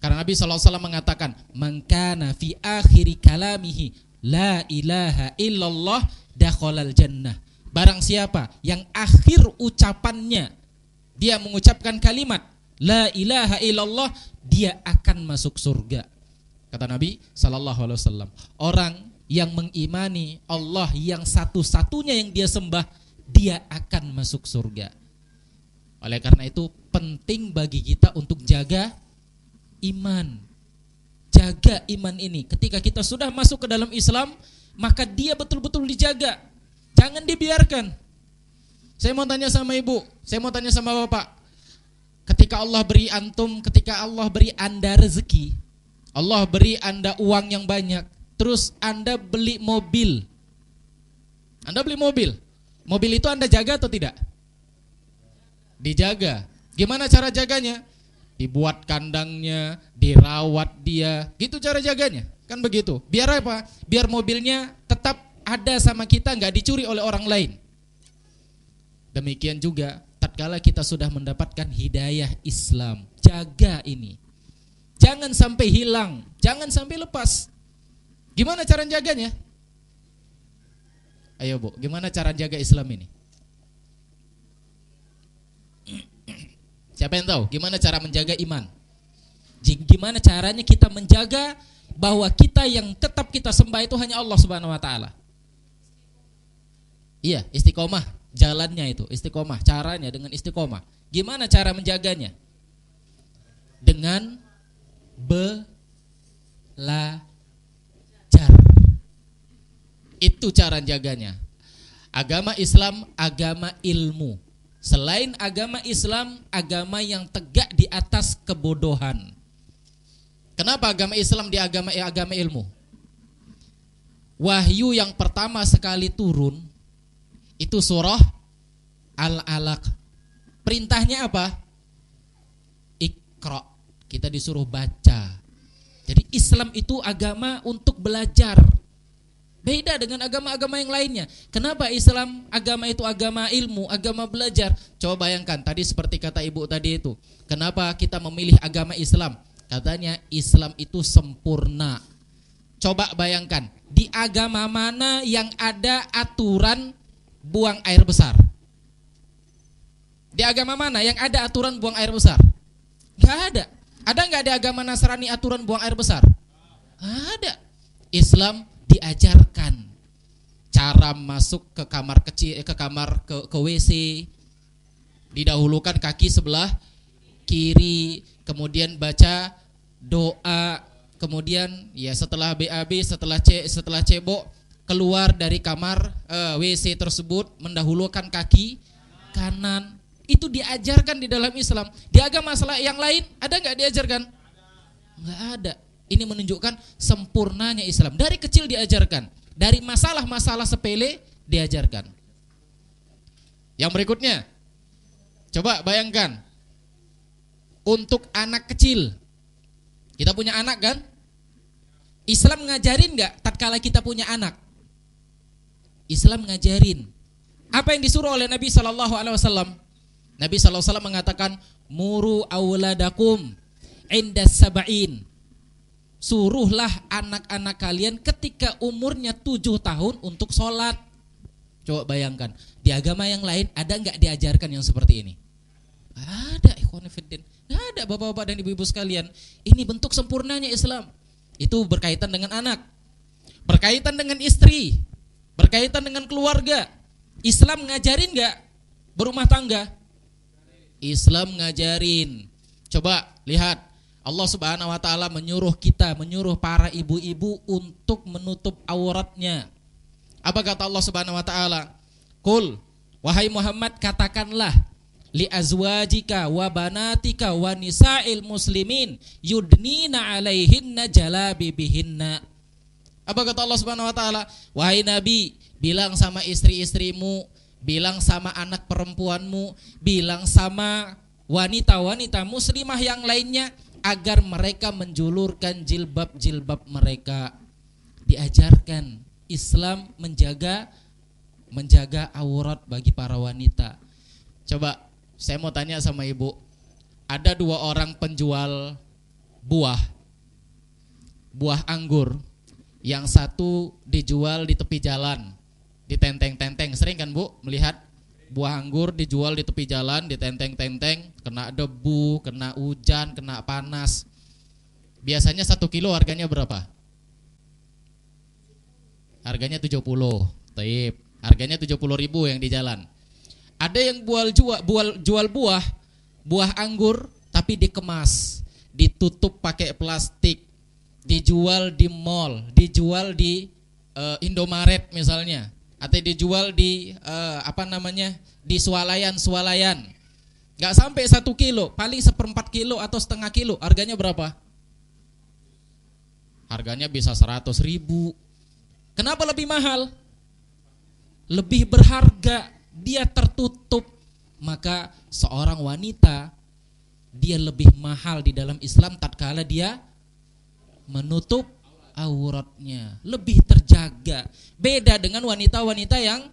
Karena Nabi SAW mengatakan, "Man kana fi akhiri kalamihi la ilaha illallah dakhalal jannah." Barang siapa yang akhir ucapannya dia mengucapkan kalimat la ilaha illallah, dia akan masuk surga. Kata Nabi SAW, orang yang mengimani Allah yang satu-satunya yang dia sembah, dia akan masuk surga. Oleh karena itu penting bagi kita untuk jaga iman. Jaga iman ini. Ketika kita sudah masuk ke dalam Islam, maka dia betul-betul dijaga. Jangan dibiarkan. Saya mau tanya sama ibu, saya mau tanya sama bapak. Ketika Allah beri antum, ketika Allah beri anda rezeki, Allah beri anda uang yang banyak, terus anda beli mobil. Anda beli mobil. Mobil itu anda jaga atau tidak? Dijaga. Gimana cara jaganya? Dibuat kandangnya, dirawat dia. Gitu cara jaganya. Kan begitu. Biar apa? Biar mobilnya tetap ada sama kita, nggak dicuri oleh orang lain. Demikian juga tatkala kita sudah mendapatkan hidayah Islam, jaga ini. Jangan sampai hilang, jangan sampai lepas. Gimana cara jaganya? Ayo Bu, gimana cara jaga Islam ini? Siapa yang tahu gimana cara menjaga iman? Gimana caranya kita menjaga bahwa kita yang tetap kita sembah itu hanya Allah Subhanahu wa taala? Iya, istiqomah, jalannya itu istiqomah, caranya dengan istiqomah. Gimana cara menjaganya? Dengan belajar. Itu cara jaganya. Agama Islam, agama ilmu. Selain agama Islam, agama yang tegak di atas kebodohan. Kenapa agama Islam di agama ilmu? Wahyu yang pertama sekali turun itu surah Al-Alaq. Perintahnya apa? Iqra. Kita disuruh baca. Jadi Islam itu agama untuk belajar. Beda dengan agama-agama yang lainnya. Kenapa Islam agama itu agama ilmu, agama belajar? Coba bayangkan tadi seperti kata ibu tadi itu. Kenapa kita memilih agama Islam? Katanya Islam itu sempurna. Coba bayangkan, di agama mana yang ada aturan buang air besar? Di agama mana yang ada aturan buang air besar? Gak ada. Ada gak di agama Nasrani aturan buang air besar? Ada. Islam diajarkan cara masuk ke kamar kecil, ke WC, didahulukan kaki sebelah kiri, kemudian baca doa, kemudian ya setelah BAB, setelah cebok keluar dari kamar WC tersebut mendahulukan kaki kanan. Itu diajarkan di dalam Islam. Di agama yang lain ada nggak diajarkan? Nggak ada. Ini menunjukkan sempurnanya Islam. Dari kecil diajarkan. Dari masalah-masalah sepele diajarkan. Yang berikutnya, coba bayangkan. Untuk anak kecil, kita punya anak kan? Islam ngajarin nggak tatkala kita punya anak? Islam ngajarin. Apa yang disuruh oleh Nabi SAW? Nabi SAW mengatakan, muru auladakum indas sab'in. Suruhlah anak-anak kalian ketika umurnya 7 tahun untuk sholat. Coba bayangkan, di agama yang lain ada nggak diajarkan yang seperti ini? Ada, ikhwan fillah. Nggak ada, bapak-bapak dan ibu-ibu sekalian. Ini bentuk sempurnanya Islam. Itu berkaitan dengan anak, berkaitan dengan istri, berkaitan dengan keluarga. Islam ngajarin nggak berumah tangga? Islam ngajarin. Coba lihat, Allah Subhanahu wa taala menyuruh para ibu-ibu untuk menutup auratnya. Apa kata Allah Subhanahu wa taala? Qul, wahai Muhammad, katakanlah, li azwajika wa banatika wa nisa'il muslimin yudnina 'alaihinna jalabibihinna. Apa kata Allah Subhanahu wa taala? Wahai Nabi, bilang sama istri-istrimu, bilang sama anak perempuanmu, bilang sama wanita-wanita muslimah yang lainnya agar mereka menjulurkan jilbab-jilbab mereka. Diajarkan Islam menjaga aurat bagi para wanita. Coba saya mau tanya sama ibu, ada 2 orang penjual buah anggur, yang satu dijual di tepi jalan, ditenteng-tenteng. Sering kan Bu melihat buah anggur dijual di tepi jalan, ditenteng-tenteng, kena debu, kena hujan, kena panas. Biasanya 1 kilo harganya berapa? Harganya 70. Taib. Harganya 70.000 yang di jalan. Ada yang jual buah anggur tapi dikemas, ditutup pakai plastik, dijual di mall, dijual di Indomaret misalnya, atau dijual di di swalayan. Gak sampai 1 kilo, paling 1/4 kilo atau setengah kilo. Harganya berapa? Harganya bisa 100.000. Kenapa lebih mahal? Lebih berharga, dia tertutup. Maka seorang wanita, dia lebih mahal di dalam Islam tatkala dia menutup auratnya, lebih terjaga. Beda dengan wanita-wanita yang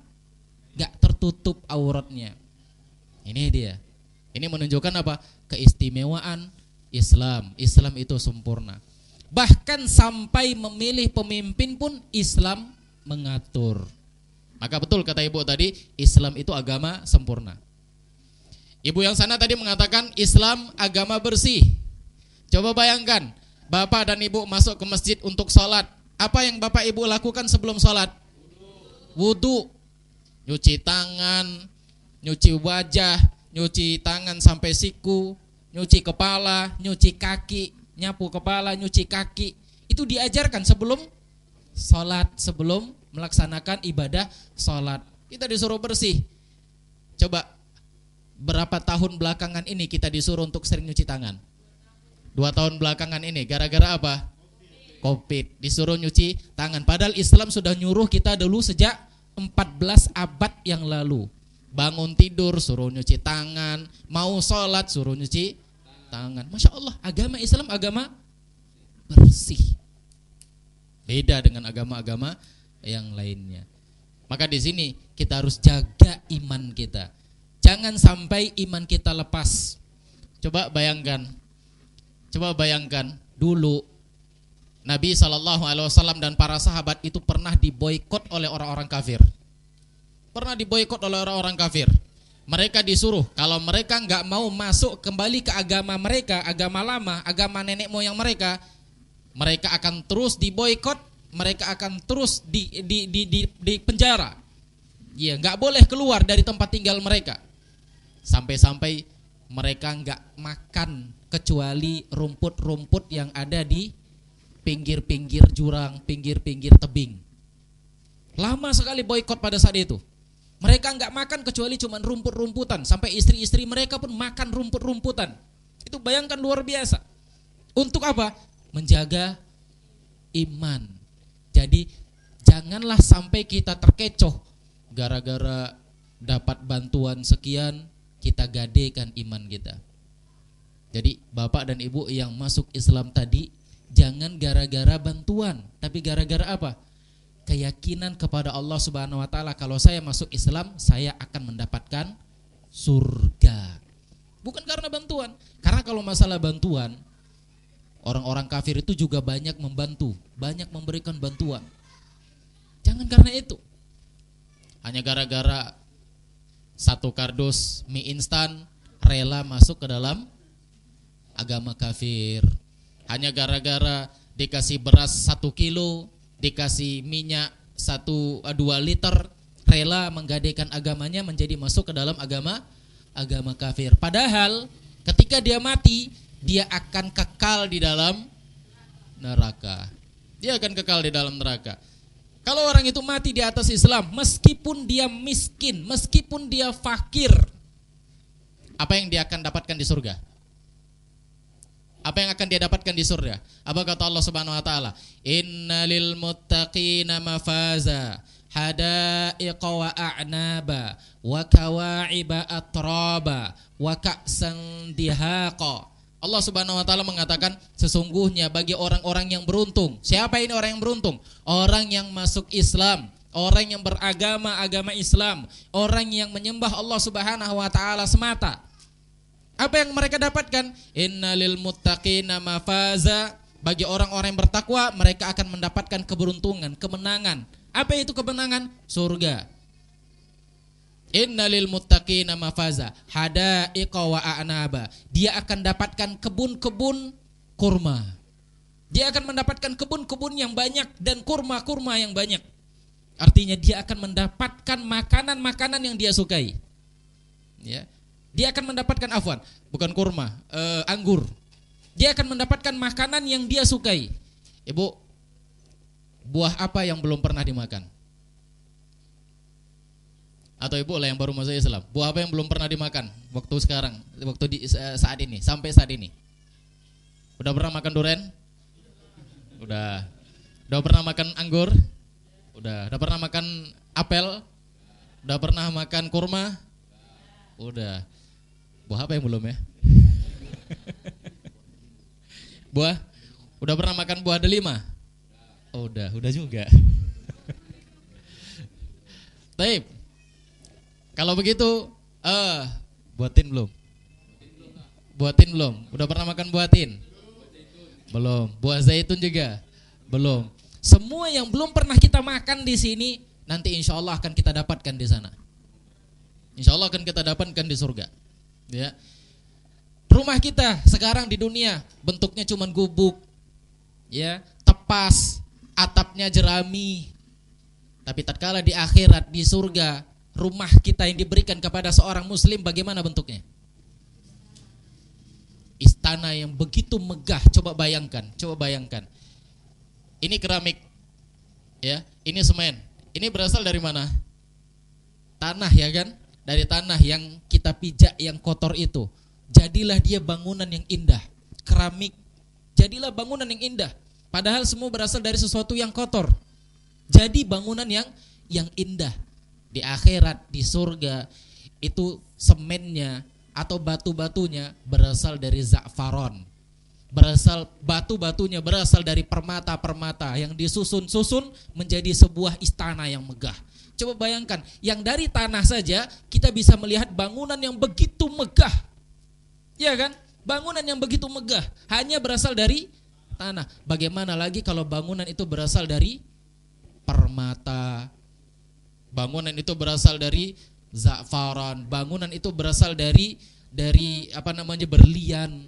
gak tertutup auratnya. Ini dia. Ini menunjukkan apa? Keistimewaan Islam. Islam itu sempurna. Bahkan sampai memilih pemimpin pun Islam mengatur. Maka betul kata ibu tadi, Islam itu agama sempurna. Ibu yang sana tadi mengatakan Islam agama bersih. Coba bayangkan, bapak dan ibu masuk ke masjid untuk sholat. Apa yang bapak ibu lakukan sebelum sholat? Wudu. Nyuci tangan, nyuci wajah, nyuci tangan sampai siku, nyuci kepala, nyuci kaki, nyapu kepala, nyuci kaki. Itu diajarkan sebelum sholat, sebelum melaksanakan ibadah sholat. Kita disuruh bersih. Coba berapa tahun belakangan ini kita disuruh untuk sering nyuci tangan? 2 tahun belakangan ini. Gara-gara apa? Covid. Disuruh nyuci tangan. Padahal Islam sudah nyuruh kita dulu sejak 14 abad yang lalu. Bangun tidur suruh nyuci tangan, mau sholat suruh nyuci tangan. Masya Allah, agama Islam agama bersih. Beda dengan agama-agama yang lainnya. Maka di sini kita harus jaga iman kita. Jangan sampai iman kita lepas. Coba bayangkan dulu Nabi SAW dan para sahabat itu pernah diboikot oleh orang-orang kafir. Mereka disuruh kalau mereka nggak mau masuk kembali ke agama mereka, agama lama, agama nenek moyang mereka akan terus diboikot, mereka akan terus di penjara. Ya, nggak boleh keluar dari tempat tinggal mereka. Sampai-sampai mereka nggak makan kecuali rumput-rumput yang ada di pinggir-pinggir jurang, pinggir-pinggir tebing. Lama sekali boikot pada saat itu. Mereka nggak makan kecuali cuma rumput-rumputan. Sampai istri-istri mereka pun makan rumput-rumputan. Itu bayangkan luar biasa. Untuk apa? Menjaga iman. Jadi janganlah sampai kita terkecoh gara-gara dapat bantuan sekian, kita gadekan iman kita. Jadi bapak dan ibu yang masuk Islam tadi, jangan gara-gara bantuan, tapi gara-gara apa? Keyakinan kepada Allah Subhanahu wa taala, kalau saya masuk Islam, saya akan mendapatkan surga. Bukan karena bantuan. Karena kalau masalah bantuan, orang-orang kafir itu juga banyak membantu, banyak memberikan bantuan. Jangan karena itu. Hanya gara-gara 1 kardus mie instan rela masuk ke dalam agama kafir. Hanya gara-gara dikasih beras 1 kilo, dikasih minyak 2 liter, rela menggadaikan agamanya menjadi masuk ke dalam agama kafir. Padahal ketika dia mati, dia akan kekal di dalam neraka. Dia akan kekal di dalam neraka. Kalau orang itu mati di atas Islam, meskipun dia miskin, meskipun dia fakir, apa yang dia akan dapatkan di surga? Apa yang akan dia dapatkan di surga? Apa kata Allah Subhanahu wa taala? Innalil muttaqina mafaza. hadaiqa wa a'naba wa kawa'iba atraba wa ka'san dihaqa. Allah Subhanahu wa taala mengatakan sesungguhnya bagi orang-orang yang beruntung. Siapa ini orang yang beruntung? Orang yang masuk Islam, orang yang beragama agama Islam, orang yang menyembah Allah Subhanahu wa taala semata. Apa yang mereka dapatkan? Innalil muttaqina mafaza. Bagi orang-orang yang bertakwa, mereka akan mendapatkan keberuntungan, kemenangan. Apa itu kemenangan? Surga. Innalil muttaqina mafaza hadaiqa wa a'naba. Dia akan dapatkan kebun-kebun kurma. Dia akan mendapatkan kebun-kebun yang banyak dan kurma-kurma yang banyak. Artinya dia akan mendapatkan makanan-makanan yang dia sukai. Ya. Dia akan mendapatkan bukan kurma, anggur. Dia akan mendapatkan makanan yang dia sukai. Ibu, buah apa yang belum pernah dimakan? Atau ibu lah yang baru masuk Islam, buah apa yang belum pernah dimakan waktu sekarang, saat ini, sampai saat ini? Udah pernah makan durian? Udah pernah makan anggur? Udah pernah makan apel? Udah pernah makan kurma? Udah. Buah apa yang belum ya? Buah? Udah pernah makan buah delima? Oh, udah juga. Taib. Kalau begitu, buatin belum? Udah pernah makan buatin? Belum. Buah zaitun juga? Belum. Semua yang belum pernah kita makan di sini, nanti insya Allah akan kita dapatkan di sana. Insya Allah akan kita dapatkan di surga. Ya. Rumah kita sekarang di dunia bentuknya cuma gubuk, ya, tepas, atapnya jerami. Tapi tatkala di akhirat, di surga, rumah kita yang diberikan kepada seorang muslim bagaimana bentuknya? Istana yang begitu megah. Coba bayangkan. Ini keramik, ya, ini semen. Ini berasal dari mana? Tanah, ya kan? Dari tanah yang kita pijak yang kotor itu. Jadilah dia bangunan yang indah. Keramik, jadilah bangunan yang indah. Padahal semua berasal dari sesuatu yang kotor. Jadi bangunan yang indah. Di akhirat, di surga, itu semennya atau batu-batunya berasal dari za'faron. Batu-batunya berasal dari permata-permata yang disusun-susun menjadi sebuah istana yang megah. Coba bayangkan, yang dari tanah saja kita bisa melihat bangunan yang begitu megah. Ya kan? Bangunan yang begitu megah hanya berasal dari tanah. Bagaimana lagi kalau bangunan itu berasal dari permata? Bangunan itu berasal dari za'faran. Bangunan itu berasal dari berlian.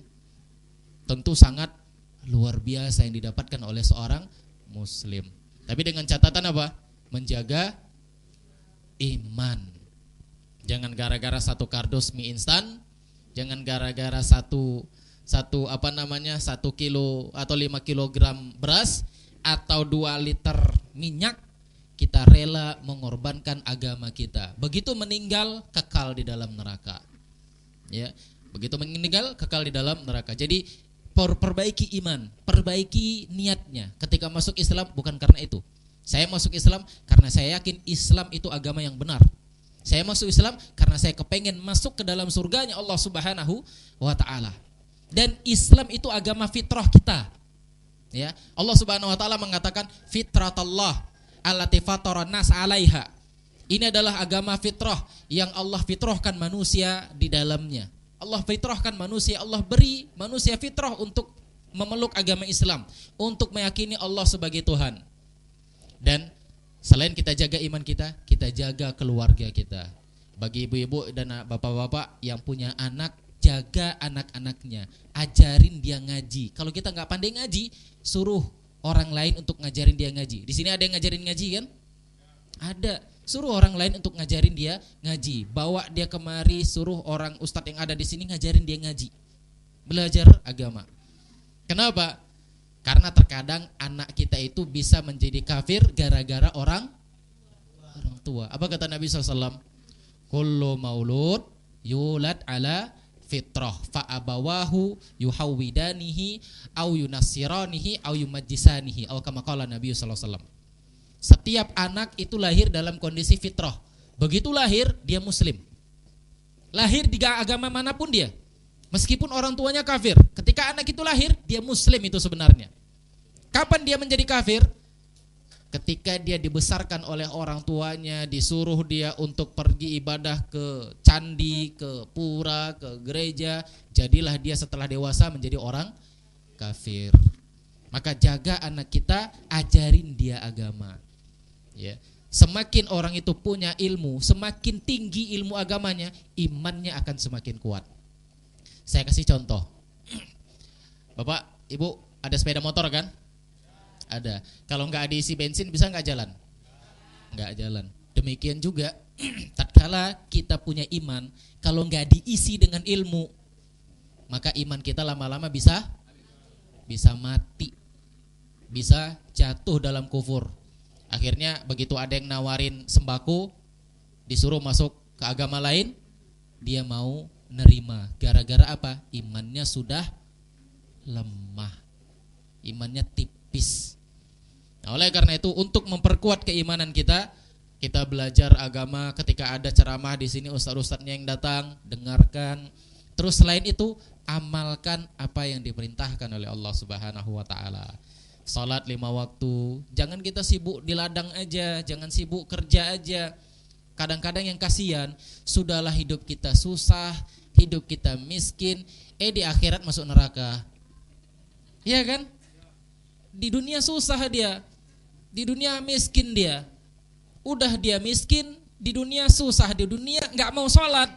Tentu sangat luar biasa yang didapatkan oleh seorang muslim. Tapi dengan catatan apa? Menjaga iman. Jangan gara-gara satu kardus mie instan, jangan gara-gara satu kilo atau 5 kilogram beras atau 2 liter minyak kita rela mengorbankan agama kita. Begitu meninggal kekal di dalam neraka. Ya, begitu meninggal kekal di dalam neraka. Jadi perbaiki iman, perbaiki niatnya. Ketika masuk Islam bukan karena itu. Saya masuk Islam karena saya yakin Islam itu agama yang benar. Saya masuk Islam karena saya kepengen masuk ke dalam surganya Allah Subhanahu wa ta'ala. Dan Islam itu agama fitrah kita. Ya, Allah Subhanahu wa ta'ala mengatakan fitratallah allati fatara nas 'alaiha. Ini adalah agama fitrah yang Allah fitrahkan manusia di dalamnya. Allah fitrahkan manusia, Allah beri manusia fitrah untuk memeluk agama Islam, untuk meyakini Allah sebagai Tuhan. Dan selain kita jaga iman kita jaga keluarga kita. Bagi ibu-ibu dan bapak-bapak yang punya anak, jaga anak-anaknya, ajarin dia ngaji. Kalau kita nggak pandai ngaji, suruh orang lain untuk ngajarin dia ngaji. Di sini ada yang ngajarin ngaji kan? Ada. Suruh orang lain untuk ngajarin dia ngaji. Bawa dia kemari, suruh orang ustadz yang ada di sini ngajarin dia ngaji. Belajar agama. Kenapa? Karena terkadang anak kita itu bisa menjadi kafir gara-gara orang tua. Apa kata Nabi SAW? Kullu maulud yulad ala fitrah fa'abawahu yuhawwidanihi au yunassiranihi au yumajjisanihi. Atau kama qala Nabi SAW. Setiap anak itu lahir dalam kondisi fitrah. Begitu lahir, dia muslim. Lahir di agama manapun dia. Meskipun orang tuanya kafir. Ketika anak itu lahir, dia muslim itu sebenarnya. Kapan dia menjadi kafir? Ketika dia dibesarkan oleh orang tuanya, disuruh dia untuk pergi ibadah ke candi, ke pura, ke gereja. Jadilah dia setelah dewasa menjadi orang kafir. Maka jaga anak kita, ajarin dia agama. Ya. Semakin orang itu punya ilmu, semakin tinggi ilmu agamanya, imannya akan semakin kuat. Saya kasih contoh. Bapak, Ibu, ada sepeda motor kan? Ada. Kalau nggak diisi bensin bisa nggak jalan? Nggak jalan. Demikian juga, tatkala kita punya iman, kalau nggak diisi dengan ilmu, maka iman kita lama-lama bisa mati, bisa jatuh dalam kufur. Akhirnya begitu ada yang nawarin sembako, disuruh masuk ke agama lain, dia mau nerima. Gara-gara apa? Imannya sudah lemah, imannya tipis. Nah, oleh karena itu untuk memperkuat keimanan kita belajar agama. Ketika ada ceramah di sini, ustaz-ustaznya yang datang, dengarkan. Terus selain itu amalkan apa yang diperintahkan oleh Allah Subhanahu wa taala. Salat 5 waktu. Jangan kita sibuk di ladang aja, jangan sibuk kerja aja. Kadang-kadang yang kasihan, sudahlah hidup kita susah, hidup kita miskin, di akhirat masuk neraka. Iya kan? Di dunia susah dia, di dunia miskin dia. Udah dia miskin, di dunia susah, di dunia gak mau sholat,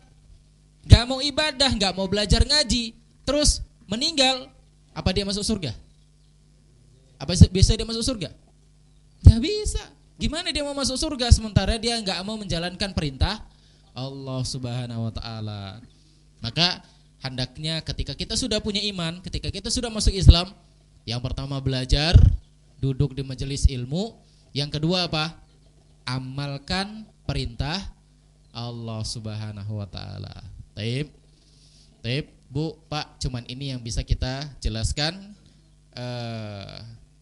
gak mau ibadah, gak mau belajar ngaji, terus meninggal. Apa dia masuk surga? Apa bisa dia masuk surga? Gak bisa. Gimana dia mau masuk surga sementara dia gak mau menjalankan perintah Allah Subhanahu wa taala. Maka hendaknya ketika kita sudah punya iman, ketika kita sudah masuk Islam, yang pertama belajar, duduk di majelis ilmu. Yang kedua apa? Amalkan perintah Allah Subhanahu wa taala. Taib, Bu, Pak, cuman ini yang bisa kita jelaskan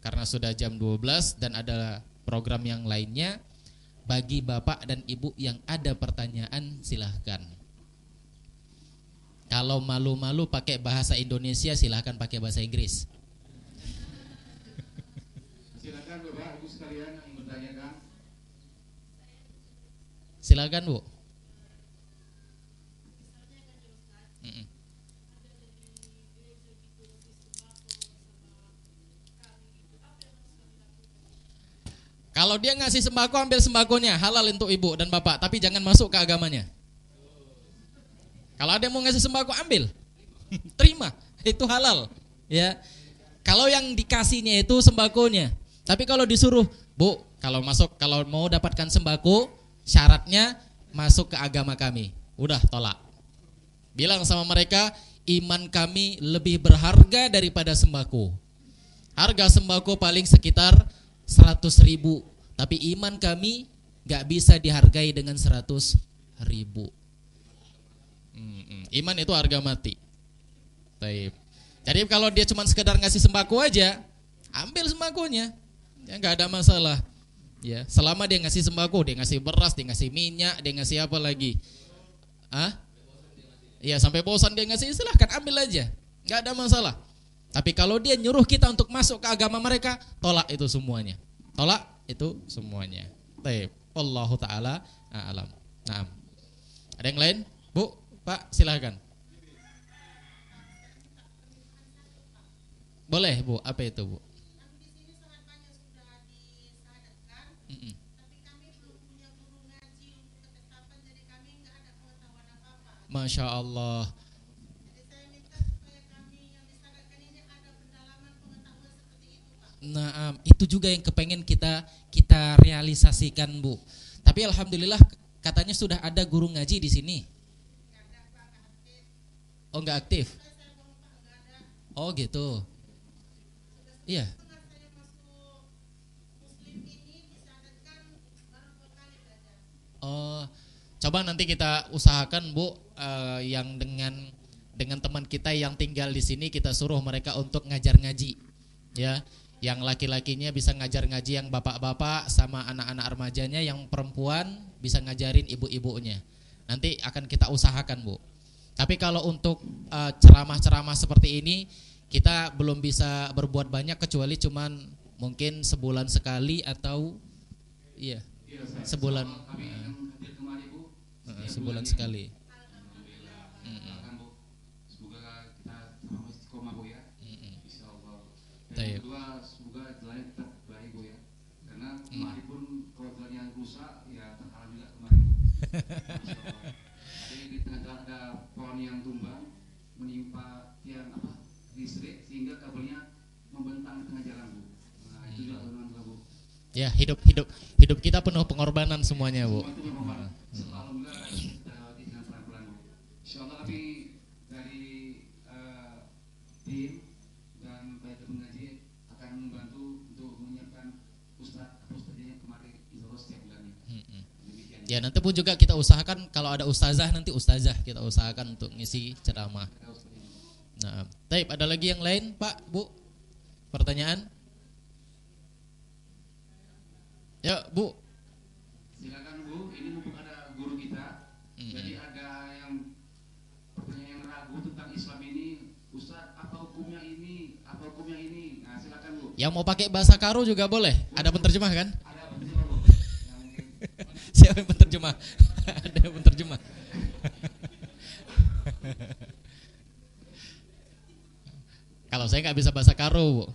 karena sudah jam 12 dan ada program yang lainnya. Bagi Bapak dan Ibu yang ada pertanyaan silahkan. Kalau malu-malu pakai bahasa Indonesia, silahkan pakai bahasa Inggris. Silakan Bapak Ibu sekalian yang bertanyakan. Silakan Bu. Kalau dia ngasih sembako, ambil sembakonya, halal untuk ibu dan bapak, tapi jangan masuk ke agamanya. Kalau ada yang mau ngasih sembako, ambil, terima, itu halal. Ya, kalau yang dikasihnya itu sembakonya, tapi kalau disuruh, Bu, kalau mau dapatkan sembako, syaratnya masuk ke agama kami, udah tolak. Bilang sama mereka, iman kami lebih berharga daripada sembako. Harga sembako paling sekitar 100.000, tapi iman kami gak bisa dihargai dengan 100.000. Iman itu harga mati. Taib. Jadi kalau dia cuma sekedar ngasih sembako aja, ambil sembakonya, ya gak ada masalah. Ya, selama dia ngasih sembako, dia ngasih beras, dia ngasih minyak, dia ngasih apa lagi? Ya sampai bosan dia ngasih, silahkan ambil aja, gak ada masalah. Tapi kalau dia nyuruh kita untuk masuk ke agama mereka, tolak itu semuanya. Tolak itu semuanya. Baik, Allahu taala a'lam. Naam. Ada yang lain? Bu, Pak, silakan. Boleh, Bu. Apa itu, Bu? Masya Allah. Nah, itu juga yang kepengen kita realisasikan, Bu. Tapi alhamdulillah katanya sudah ada guru ngaji di sini. Oh, nggak aktif? Oh, gitu. Iya. Oh, coba nanti kita usahakan, Bu, yang dengan teman kita yang tinggal di sini, kita suruh mereka untuk ngajar ngaji. Ya, Yang laki-lakinya bisa ngajar ngaji yang bapak-bapak sama anak-anak remajanya, yang perempuan bisa ngajarin ibu-ibunya. Nanti akan kita usahakan, Bu. Tapi kalau untuk ceramah-ceramah seperti ini kita belum bisa berbuat banyak kecuali cuman mungkin sebulan sekali atau sebulan sebulan sekali. Semoga kita sama istiqomah, Bu ya. Insyaallah. Baik. Kedua, semoga jalannya tetap baik, Bu ya. Karena kemarin pun kalau jalannya rusak ya terhalang juga kemarin, Bu. Jadi di tengah jalan ada pohon yang tumbang menimpa tiang listrik sehingga kabelnya membentang di tengah jalan, Bu. Nah, itu juga teman-teman, Bu. Ya, hidup kita penuh pengorbanan semuanya, Bu. Alhamdulillah kita dengan pelan-pelan, Bu. Insyaallah, tapi dari tim dan panitia pengaji akan membantu untuk menyiapkan ustadznya kemarin insyaallah setiap bulannya. Ya, nanti pun juga kita usahakan kalau ada ustazah, nanti ustazah kita usahakan untuk ngisi ceramah. Nah, baik, ada lagi yang lain, Pak, Bu? Pertanyaan? Ya, Bu. Silakan, Bu. Ini mumpung ada guru kita. Jadi ada yang pertanyaan yang ragu tentang Islam ini, Ustaz, apa hukumnya ini? Apa hukumnya ini? Nah, silakan, Bu. Yang mau pakai bahasa Karo juga boleh. Ada penterjemah kan? Ada penterjemah, Bu. Siapa yang penterjemah? Ada yang penterjemah. Kalau saya nggak bisa bahasa Karo, Bu.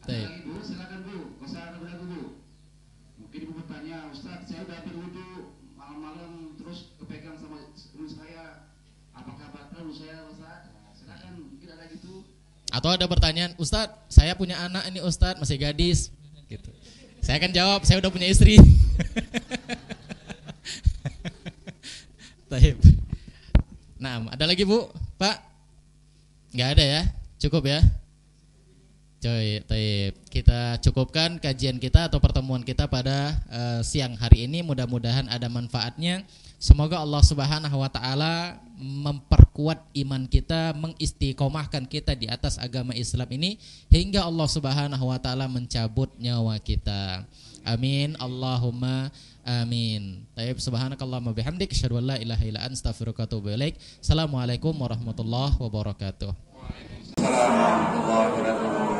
Lagi, Bu, silakan, Bu. Nggak usah ragu-ragu, Bu. Mungkin Ibu bertanya, Ustaz, saya udah berwudu malam-malam terus kepegang sama wudhu saya. Apakah batal wudhu saya, Ustaz? Nah, silakan, mungkin ada gitu. Atau ada pertanyaan, Ustadz, saya punya anak ini, Ustadz, masih gadis, gitu. Saya akan jawab, saya udah punya istri. Taib. Nah, ada lagi, Bu, Pak? Nggak ada ya? Cukup ya? Coy, taib. Kita cukupkan kajian kita atau pertemuan kita pada siang hari ini. Mudah-mudahan ada manfaatnya. Semoga Allah Subhanahu wa taala memperkuat iman kita, mengistiqomahkan kita di atas agama Islam ini hingga Allah Subhanahu wa taala mencabut nyawa kita. Amin. Allahumma amin. Taib, subhanakallahumma bihamdik asyhadu an la ilaha illa anta astaghfiruka wa atubu ilaik. Assalamualaikum warahmatullahi wabarakatuh. Assalamualaikum warahmatullahi wabarakatuh.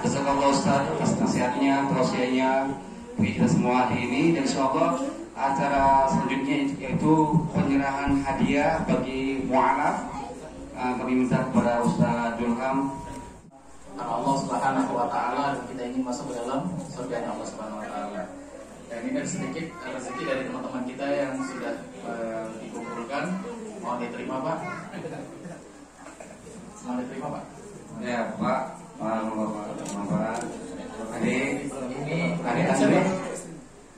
Jazakallah Ustaz atas nasihatnya, tausiahnya bagi kita semua hari ini, dan insyaallah acara selanjutnya yaitu penyerahan hadiah bagi mu'alaf. Kami minta kepada Ustaz Dulham karena Allah Subhanahu wa taala dan kita ingin masuk ke dalam surga Allah Subhanahu wa taala. Dan ini sedikit rezeki dari teman-teman kita yang sudah dikumpulkan. Mohon diterima, Pak. Mohon diterima, Pak. Ya, Pak. Bapak, adik, ini adik Andre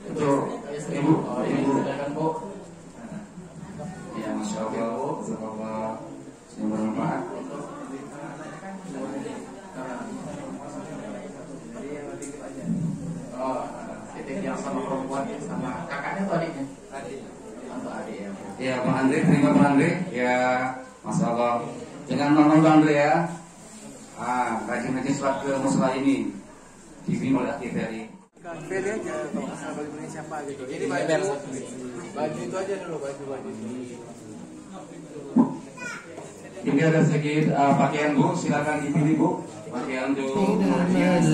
untuk ibu, silakan, Bu. Ya, masya Allah, semoga yang bermanfaat. Oh, titik yang sama perempuan sama kakaknya atau adiknya? Atau adik ya. Ya, Pak Andre, terima Pak Andre. Ya, masya Allah. Jangan malu Pak Andre ya. Rajin-rajin sholat ke musala ini dibimbing oleh Akhi Ferry. Ferry aja kalau asal bagi siapa gitu. Ini baju itu aja dulu, baju. Ini ada sedikit pakaian, Bu, silakan dipilih, Bu. Pakaian untuk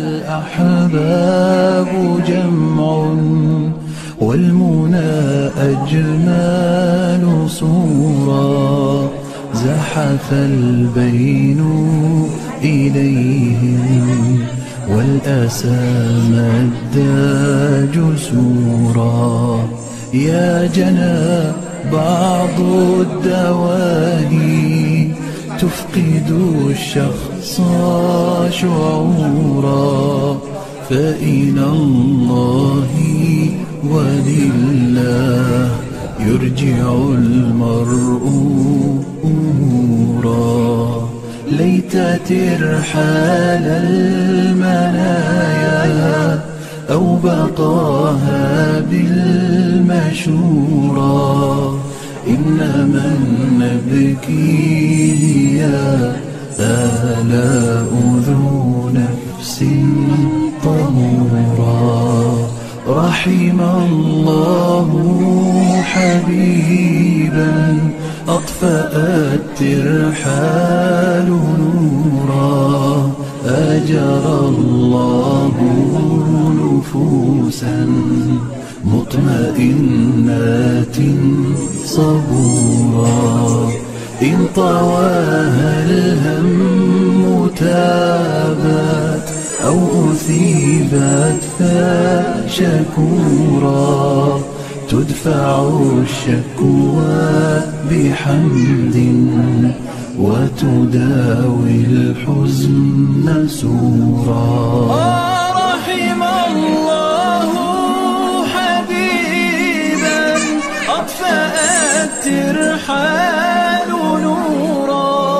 الأحباب جمع والمنى أجمل صورا زحف البين إليهم والأسى مدى جسورا يا جنى بعض الدواهي تفقد الشخص شعورا فإلى الله ولله يرجع المرء أمورا ليت ترحال المنايا أو بقاها بالمشورى إنما نبكي هي آلاء ذو نفس طهورا رحم الله حبيبا أطفأ الترحال نورا أجرى الله نفوسا مطمئنات صبورا إن طواها الهم تابت أو أثيبت فشكورا تدفع الشكوى بحمد وتداوي الحزن سورا رحم الله حبيبا أطفأ الترحال نورا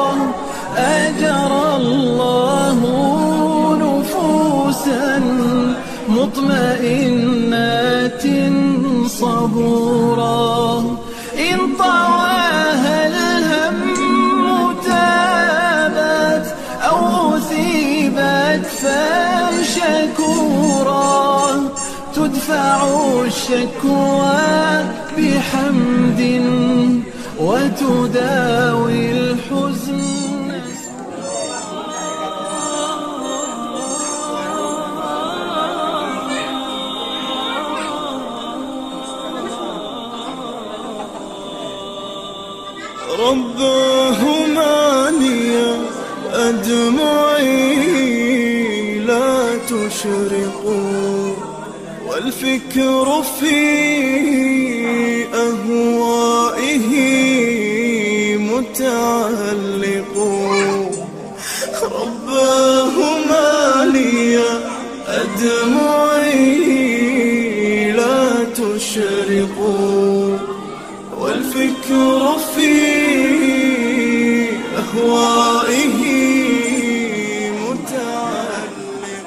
أجرى الله نفوسا مطمئنات صبورا إن طواها الهم تابت أو أثيبت فشكورا تدفع الشكوى بحمد وتداوي الحزن رباه ماليا أدمعي لا تشرق والفكر في أهوائه متعلق رباه ماليا أدمعي لا تشرق والفكر في أهوائه متعلق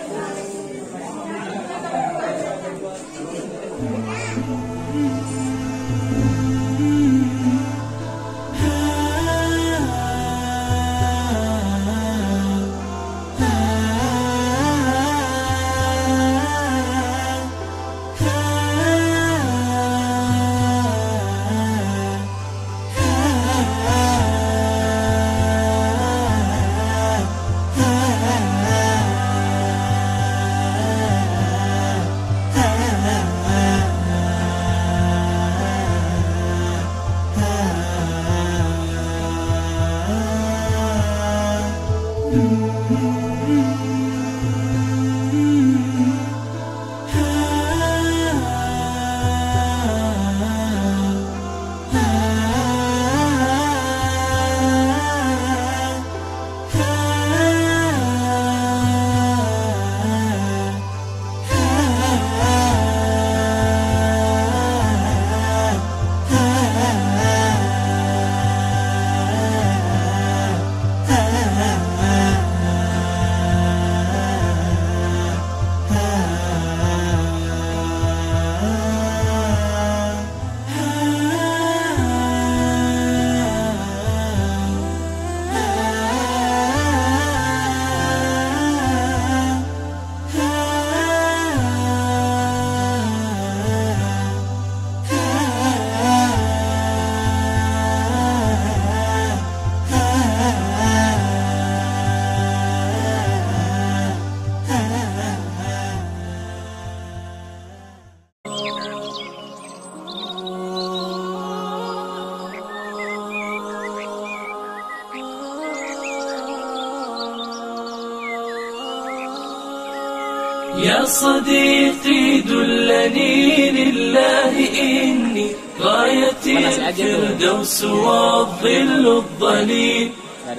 يا صديقي دلني لله إني غايتي الفردوس والظل الظليل.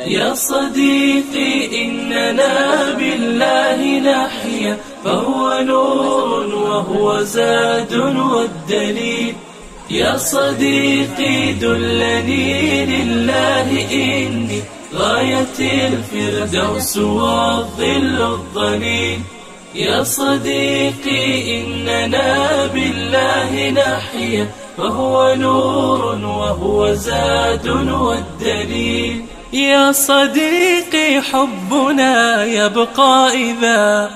يا صديقي إننا بالله نحيا فهو نور وهو زاد والدليل. يا صديقي دلني لله إني غايتي الفردوس والظل الظليل. يا صديقي إننا بالله نحيا فهو نور وهو زاد والدليل. يا صديقي حبنا يبقى إذا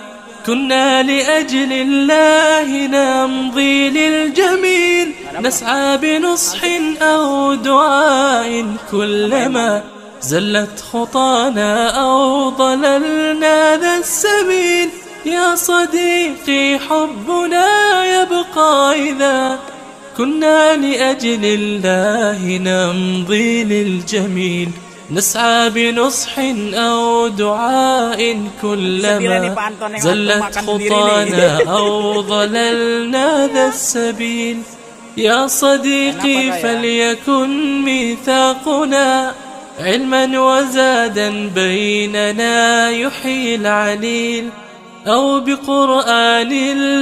كنا لأجل الله نمضي للجميل، نسعى بنصح أو دعاء كلما زلت خطانا أو ضللنا ذا السبيل. يا صديقي حبنا يبقى إذا كنا لأجل الله نمضي للجميل، نسعى بنصح أو دعاء كلما زلت خطانا أو ضللنا ذا السبيل. يا صديقي فليكن ميثاقنا علما وزادا بيننا يحيي العليل، أو بقرآن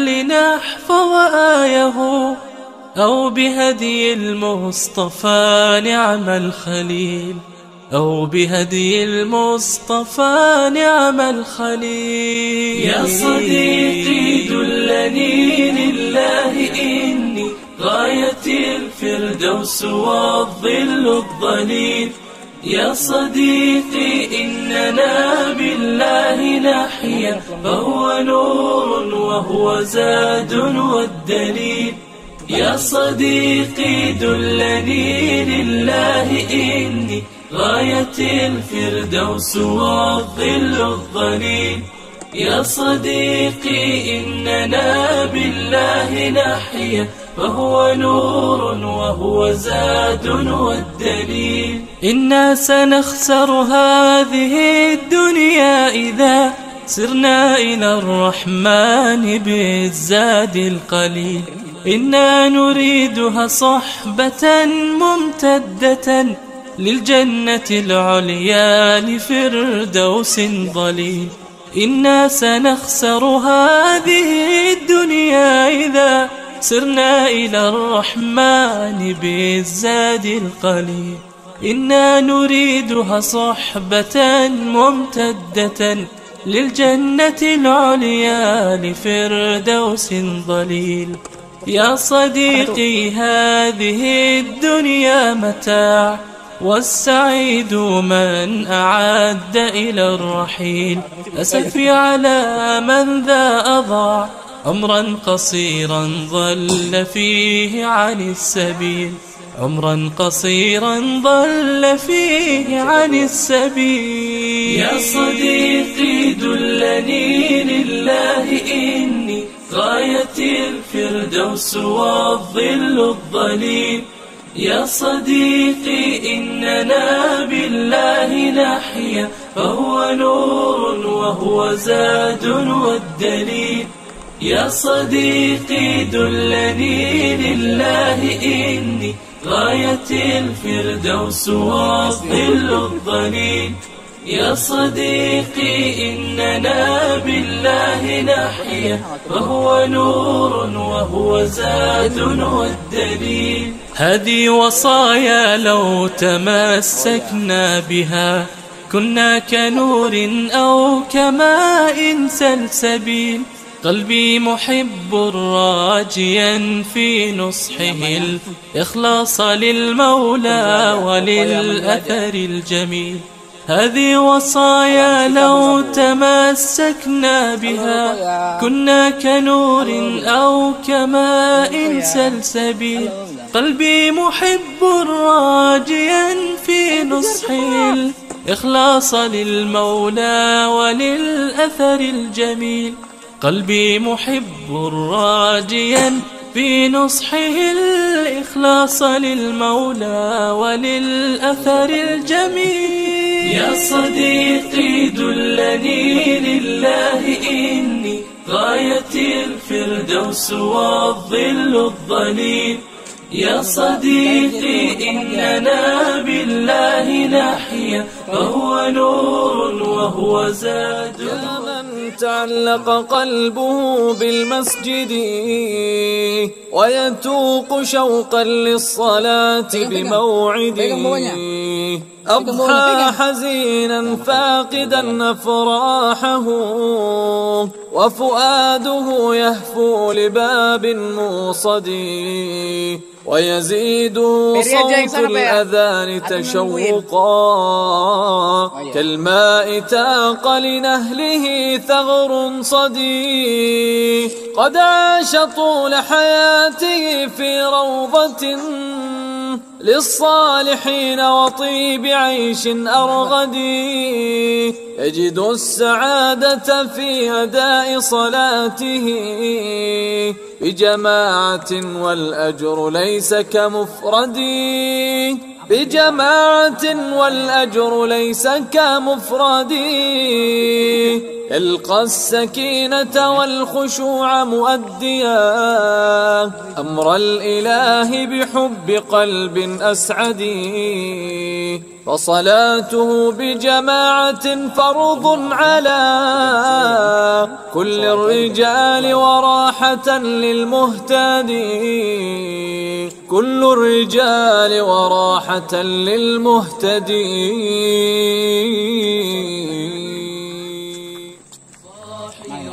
لنحفظ آيه، أو بهدي المصطفى نعم الخليل، أو بهدي المصطفى نعم الخليل. يا صديقي دلني لله إني غاية الفردوس والظل الظليل. يا صديقي إننا بالله نحيا، فهو نور وهو زاد والدليل. يا صديقي دلني لله إني غاية الفردوس والظل الظليل. يا صديقي إننا بالله نحيا، فهو نور وهو زاد والدليل. إنا سنخسر هذه الدنيا إذا سرنا إلى الرحمن بالزاد القليل. إنا نريدها صحبة ممتدة للجنة العليا لفردوس ظليل. إنا سنخسر هذه الدنيا إذا سرنا إلى الرحمن بالزاد القليل. إنا نريدها صحبة ممتدة للجنة العليا لفردوس ظليل. يا صديقي هذه الدنيا متاع، والسعيد من أعد إلى الرحيل. أسفي على من ذا أضاع عمرا قصيرا ضل فيه عن السبيل، عمرا قصيرا ضل فيه عن السبيل. يا صديقي دلني لله إني غاية الفردوس والظل الظليل. يا صديقي إننا بالله نحيا، فهو نور وهو زاد والدليل. يا صديقي دلني لله إني غاية الفردوس والظل الظليل. يا صديقي إننا بالله نحيا، فهو نور وهو زاد والدليل. هذه وصايا لو تمسكنا بها كنا كنور أو كماء سلسبيل. قلبي محب راجيا في نصحه الإخلاص للمولى وللأثر الجميل. هذه وصايا لو تمسكنا بها كنا كنور أو كماء سلسبيل. قلبي محب راجيا في نصحه الإخلاص للمولى وللأثر الجميل. قلبي محب راجيا في نصحه الإخلاص للمولى وللأثر الجميل. يا صديقي دلني لله إني غاية الفردوس والظل الظليل. يا صديقي إننا بالله نحيا، فهو نور وهو زاد. يا من تعلق قلبه بالمسجد ويتوق شوقا للصلاة بموعد، أضحى حزينا فاقدا أفراحه وفؤاده يهفو لباب موصد. ويزيد صوت الأذان تشوقا كالماء تاق لنهله ثغر صدي قد عاش طول حياته في روضة للصالحين وطيب عيش أرغدي يجد السعادة في أداء صلاته بجماعة والأجر ليس كمفردي بجماعة والأجر ليس كمفردي يلقى السكينة والخشوع مؤديا أمر الإله بحب قلب أسعدي فصلاته بجماعة فرض على كل الرجال وراحة للمهتدي كل الرجال وراحة للمهتدي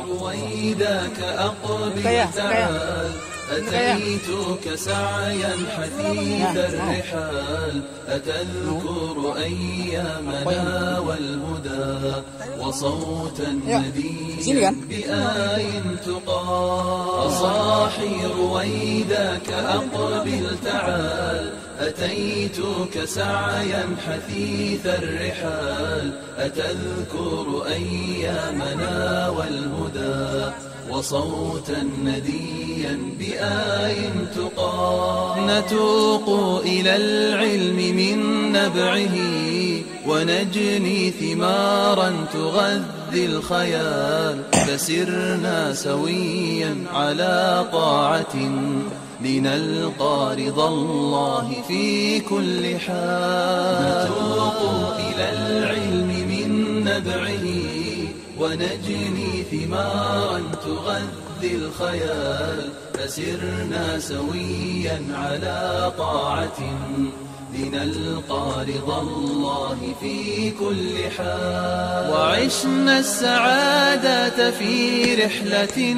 رويداك أقبل تعال أتيتك سعيا حثيث الرحال أتذكر أيامنا والهدى وصوتا نديا بآي تقال صاحي رويداك أقبل تعال أتيتك سعيا حثيث الرحال أتذكر أيامنا والهدى وصوتا نديا بآي تقال نتوق إلى العلم من نبعه ونجني ثمارا تغذي الخيال فسرنا سويا على طاعة لنلقى رضا الله في كل حال نتوق إلى العلم من نبعه ونجني ثمارا تغذي الخيال فسرنا سويا على طاعة لنلقى رضا الله في كل حال وعشنا السعادة في رحلة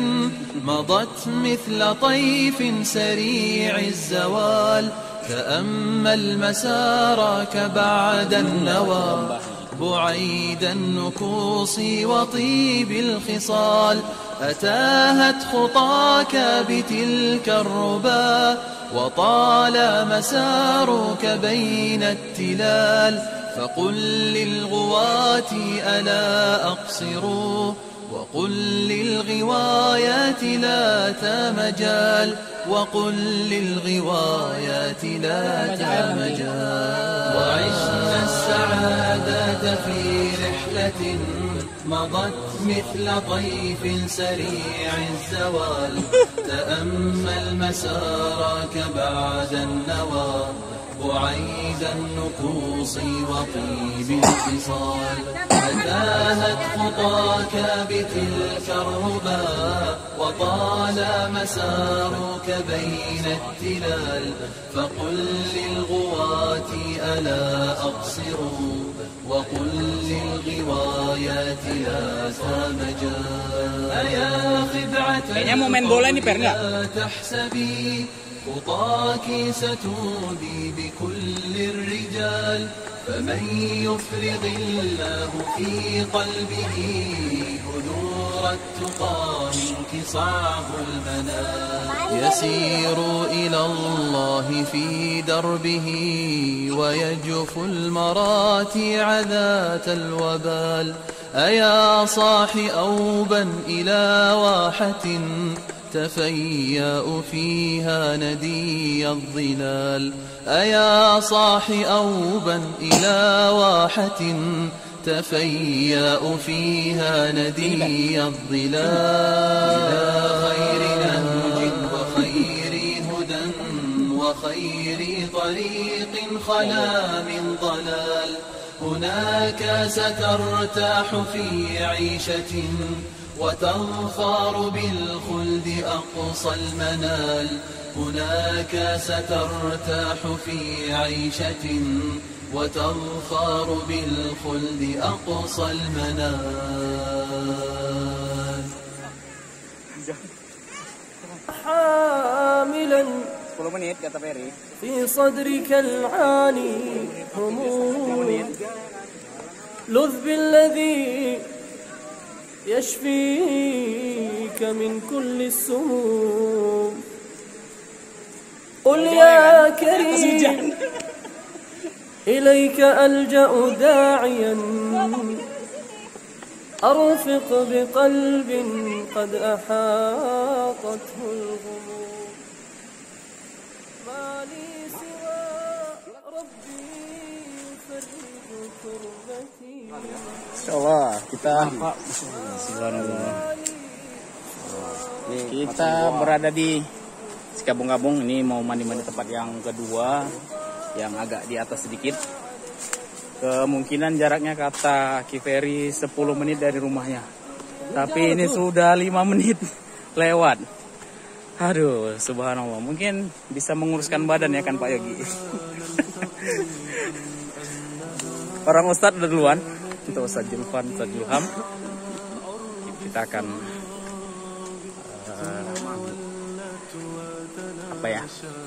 مضت مثل طيف سريع الزوال تأمل مسارك بعد النوى بعيد النكوص وطيب الخصال أتاهت خطاك بتلك الربا وطال مسارك بين التلال فقل للغواة ألا أقصروا وقل للغوايات لا تمجال وقل للغوايات لا تمجال وعشنا السعادة في رحلة مضت مثل طيف سريع الزوال تأمل مسارك بعد النوى بعيد النكوص وطيب الخصال أتاهت خطاك بتلك الربا وطال مسارك بين التلال فقل للغواة ألا أقصروا وقل للغوايات لا تمجال أيا خدعة لا تحسبي خطاك ستودي بكل الرجال فمن يفرغ الله في قلبه هدور التقى منك صعب المنال يسير إلى الله في دربه ويجف المراتع ذات الوبال أيا صاح أوبا إلى واحة تفيأ فيها ندي الظلال أيا صاح أوبا إلى واحة تفيأ فيها ندي الظلال إلى خير نهج وخير هدى وخير طريق خلا من ضلال هناك سترتاح في عيشة وتظفر بالخلد أقصى المنال هناك سترتاح في عيشة وتظفر بالخلد أقصى المنال حاملا 10 menit kata Ferry. في صدرك العالي هموم لذ بالذي يشفيك من كل السموم قل يا كريم إليك ألجأ داعيا أرفق بقلب قد أحاطته الغموم ما لي سوى ربي يفرج كربتي. Insyaallah kita berada di Cikabung-Kabung. Ini mau mandi-mandi tempat yang kedua yang agak di atas sedikit. Kemungkinan jaraknya kata Kiferi 10 menit dari rumahnya. Tapi ini sudah 5 menit lewat. Aduh, subhanallah. Mungkin bisa menguruskan badan ya kan Pak Yogi. Orang Ustadz udah duluan. Untuk Ustadz Julfan, Ustadz Julham. Kita akan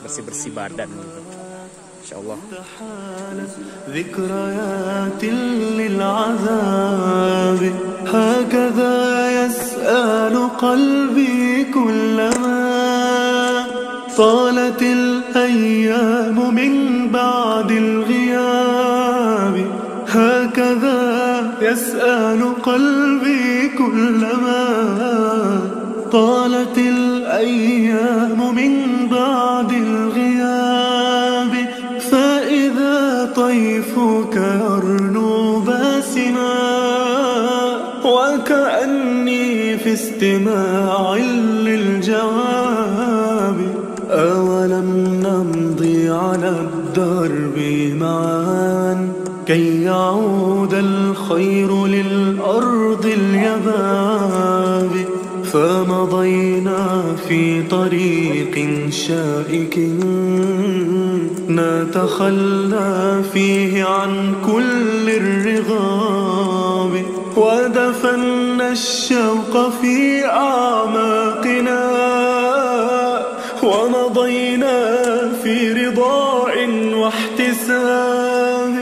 bersih-bersih badan gitu. Insyaallah. ذكريات للعذاب هكذا يسأل قلبي كلما طالت الأيام من بعد الغياب هكذا يسأل قلبي كلما طالت الأيام من بعد الغياب فإذا طيفك يرنو باسما وكأني في استماع للجواب أولم نمضي على الدرب معا كي يعود الخير للأرض اليباب فمضينا في طريق شائك نتخلى فيه عن كل الرغاب ودفنا الشوق في أعماقنا ومضينا في رضاء واحتساب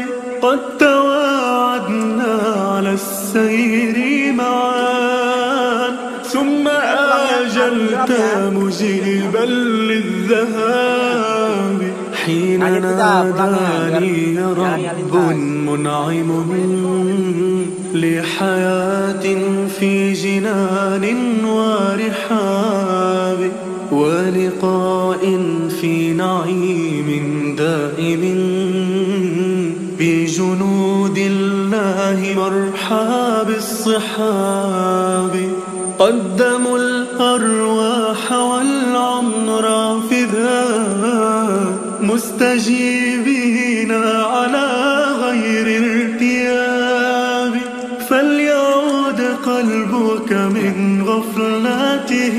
قد تواعدنا على السير معا ثم آجلت مجيبا للذهاب حين ناداني رب منعم لحياة في جنان ورحاب ولقاء في نعيم دائم بجنود الله مرحاب الصحاب قدموا الأرواح والعمر فداء مستجيبين على غير ارتياب فليعود قلبك من غفلته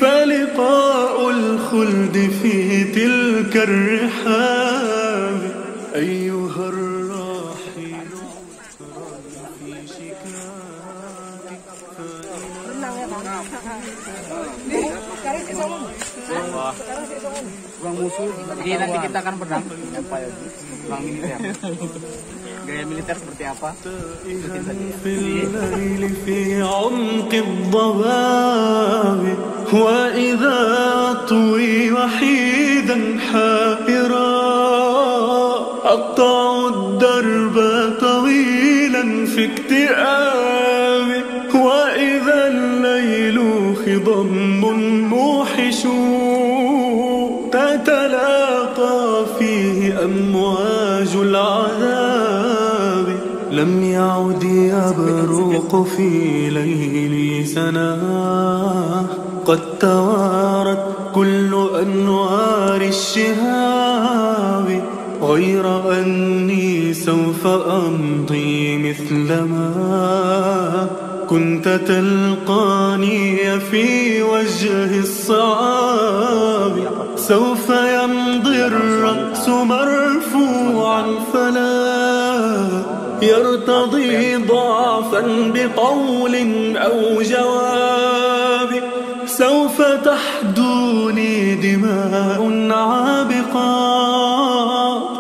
فلقاء الخلد في تلك الرحاب أيها الراحل في شكاك Jadi nanti kita akan berenang dengan Pak Yogi, berenang militer. Gaya militer seperti apa? في الليل في عمق الضباب وإذا أطوي وحيدا حائرا أقطع الدرب طويلا في اكتئاب وإذا الليل خضم موحش تتلاقى فيه أمواج العذاب لم يعد يبرق في ليلي سناه قد توارت كل أنوار الشهاب غير أني سوف أمضي مثلما كنت تلقاني في وجه الصعاب سوف يمضي الرأس مرفوعا فلا يرتضي ضعفا بقول أو جواب سوف تحدو دوني دماء عابقات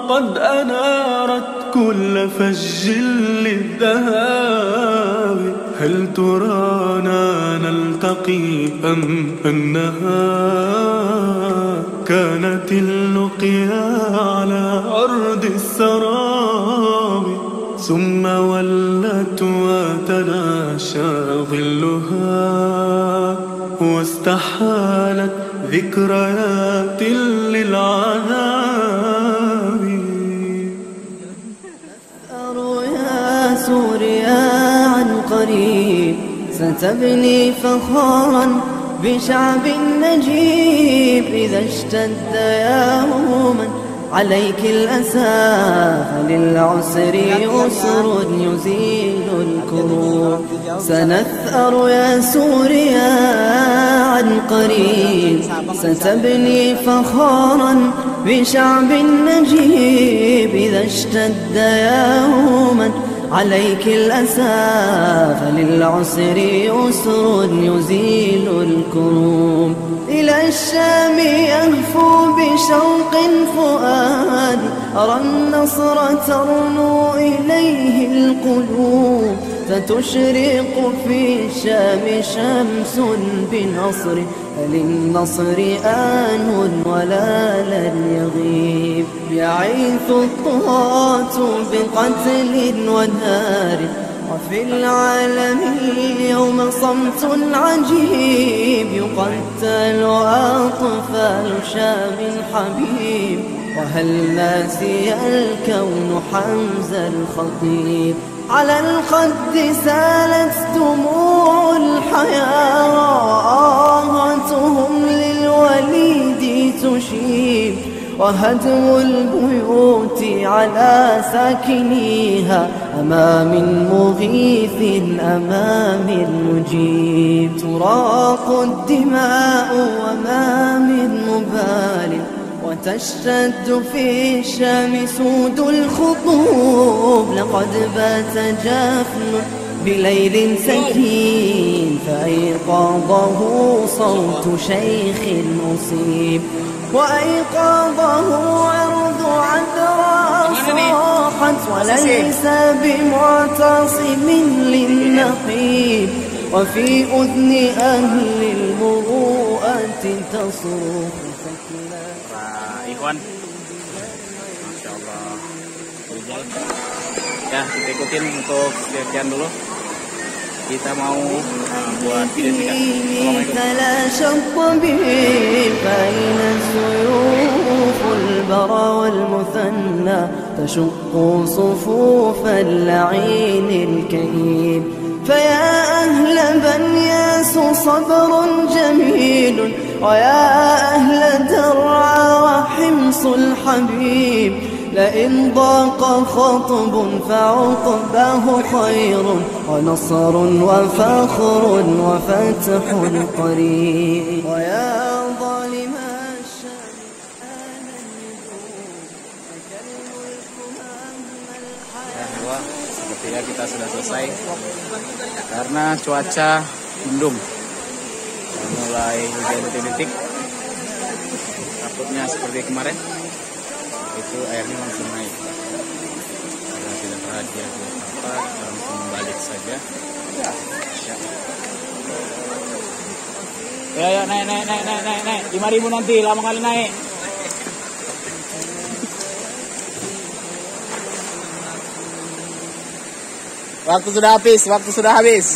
قد أنارت كل فج للذهاب. هل ترانا نلتقي أم أنها كانت اللقيا على أرض السراب؟ ثم ولت وتلاشى ظلها واستحالت ذكريات للعذاب. أروا يا سوريا عن قريب ستبني فخرا بشعب نجيب. إذا اشتد يوما عليك الأسى فللعسر يسر يزيل الكروب. سنثأر يا سوريا عن قريب ستبني فخرا بشعب نجيب. إذا اشتد يوما عليك الأسى فللعسر يسر يزيل الكروب. إلى الشام يهفو بشوق فؤاد أرى النصر ترنو إليه القلوب. فتشرق في الشام شمس بنصر فللنصر آن ولا لن يغيب. يعيث الطغاة بقتل ونار وفي العالم اليوم صمت عجيب. يقتل أطفال شام حبيب وهل ناسي الكون حمزة الخطيب. على الخد سالت دموع الحياة آهاتهم للوليد تشيب. وهدم البيوت على ساكنيها أمام مغيث أمام مجيب. تراق الدماء وما من مبال وتشتد في الشام سود الخطوب. لقد بات جفن بليل سكين فأيقظه صوت شيخ أصيب. وأيقظه عرض عذراء صاحت وليس بمعتصم للنقيب. وفي أذن أهل المروءة تصرخ سكينة. Ikhwan, Masya Allah. Ya, kita ikutin untuk sekian dulu. Kita mau buat video singkat. تلاشى الطبيب بين السيوف البرى والمثنى تشق صفوف اللعين الكئيب. فيا أهل بنياس صبر جميل ويا أهل درعا وحمص الحبيب. لئن ضاق خطب فعقباه خير ونصر وفخر وفتح قريب. ويا ظالم الشام آن النذور لك الملك مهما الحياة. Sepertinya kita sudah selesai karena cuaca mendung, mulai hujan detik-detik. Takutnya seperti kemarin itu airnya langsung naik. Karena tidak perhatian apa, langsung balik saja. Ya, naik. 5.000 nanti, lama kali naik. Waktu sudah habis.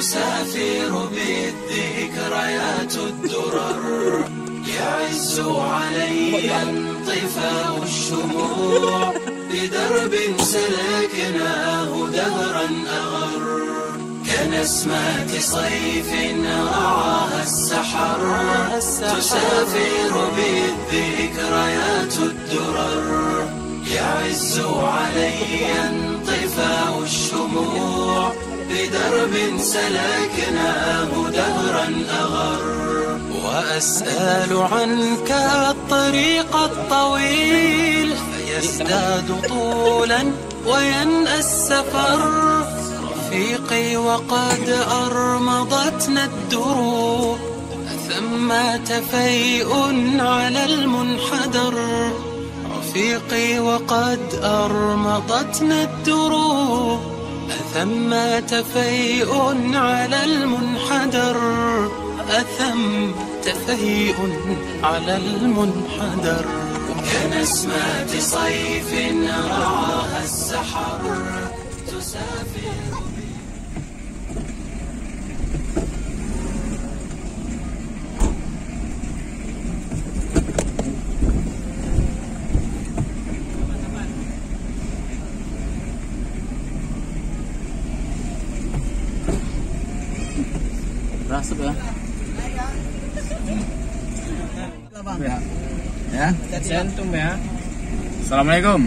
تسافر بالذكريات الدرر يعز علي انطفاء الشموع بدرب سلكناه دهرا أغر كنسمات صيف رعاها السحر. تسافر بالذكريات الدرر يعز علي انطفاء الشموع بدرب سلكناه دهرا أغر. وأسأل عنك الطريق الطويل فيزداد طولا وينأى السفر. رفيقي وقد أرمضتنا الدروب ثمة فيء على المنحدر رفيقي وقد أرمضتنا الدروب ثمة فيء على المنحدر أثمت فيء على المنحدر كنسمات صيف رعاها السحر تسافر. Rasuk ya. Ya. Sentum ya. Assalamualaikum.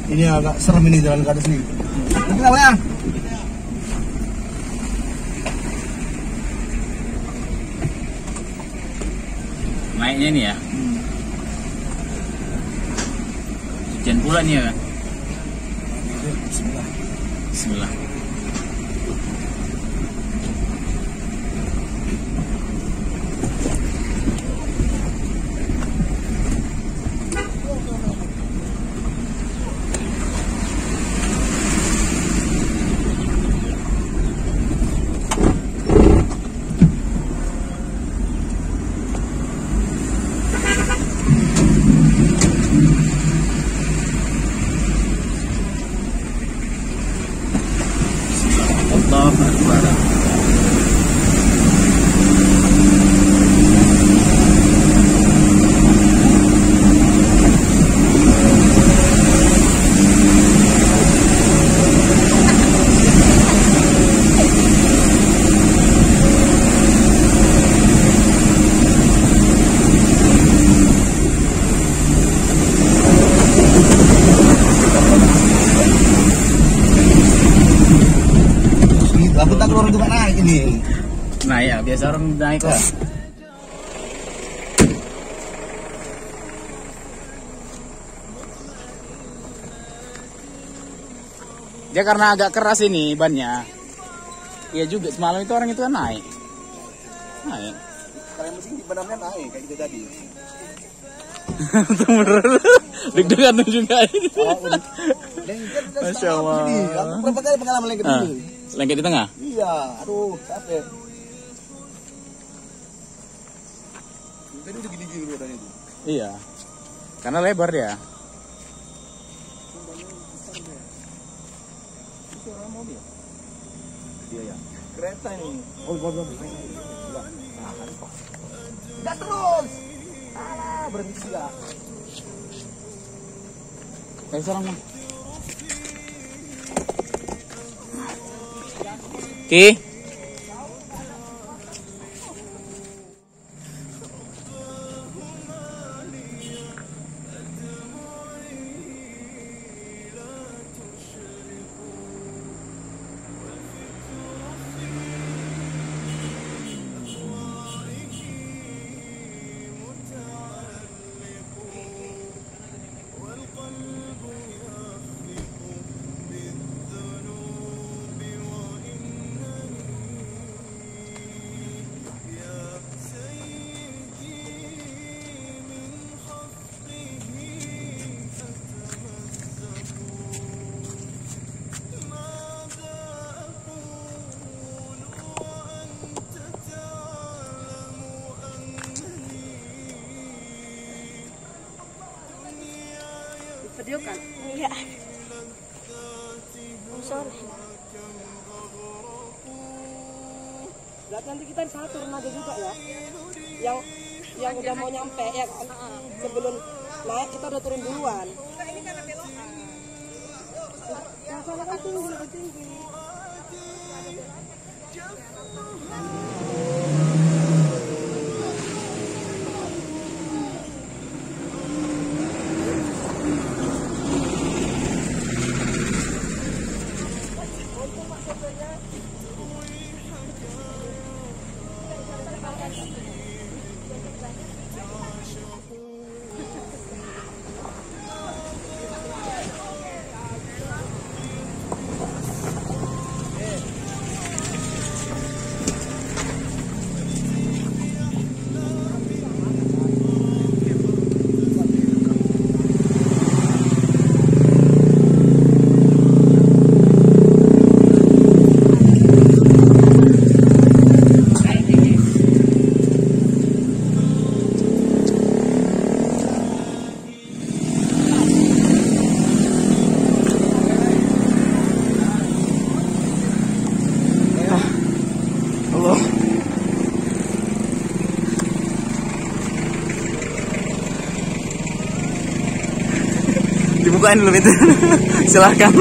Ini agak serem ini jalan ke atas nih. Kenapa ya? Naiknya nih ya. Hujan pula nih ya. Bismillah. Allahu Akbar. Aku tak keluar juga naik ini. Nah ya, biasa orang naik kok. Dia karena agak keras ini bannya. Iya juga, semalam itu orang itu kan naik. Naik. Kalian mesti benar-benar naik kayak gitu tadi. Bener. Deg-degan juga ini. Masya Allah. Aku berapa kali pengalaman lengket ini? Lengket di tengah? Iya, aduh capek. Tadi udah gini-gini badannya itu. Iya. Karena lebar dia. Suara mobil. Iya ya. Kereta ini. Oh, belum. Gas terus. Alah, berhenti lah. Kayak sekarang mah. Ki. Video kan? Iya. Sorry. Berarti nanti kita salah turun aja juga ya. Yang udah mau nyampe ya kan? Sebelum naik kita udah turun duluan. Ini karena belokan. Yang sana kan tinggi, lebih tinggi. dibukain dulu itu. Silahkan.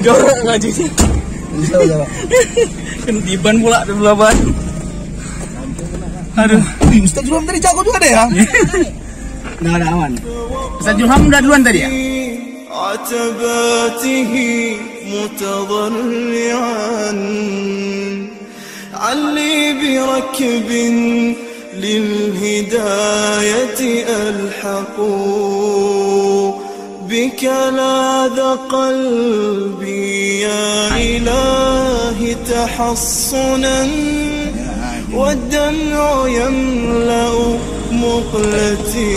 Jorok ngajunya. Kentiban pula di belah ban. Aduh, Ustaz Julham tadi jago juga deh ya. Udah ada aman. Ustaz Julham udah duluan tadi ya? عتباته متضرعا علي بركب للهداية ألحق بك لاذ قلبي يا إلهي تحصنا والدمع يملأ مقلتي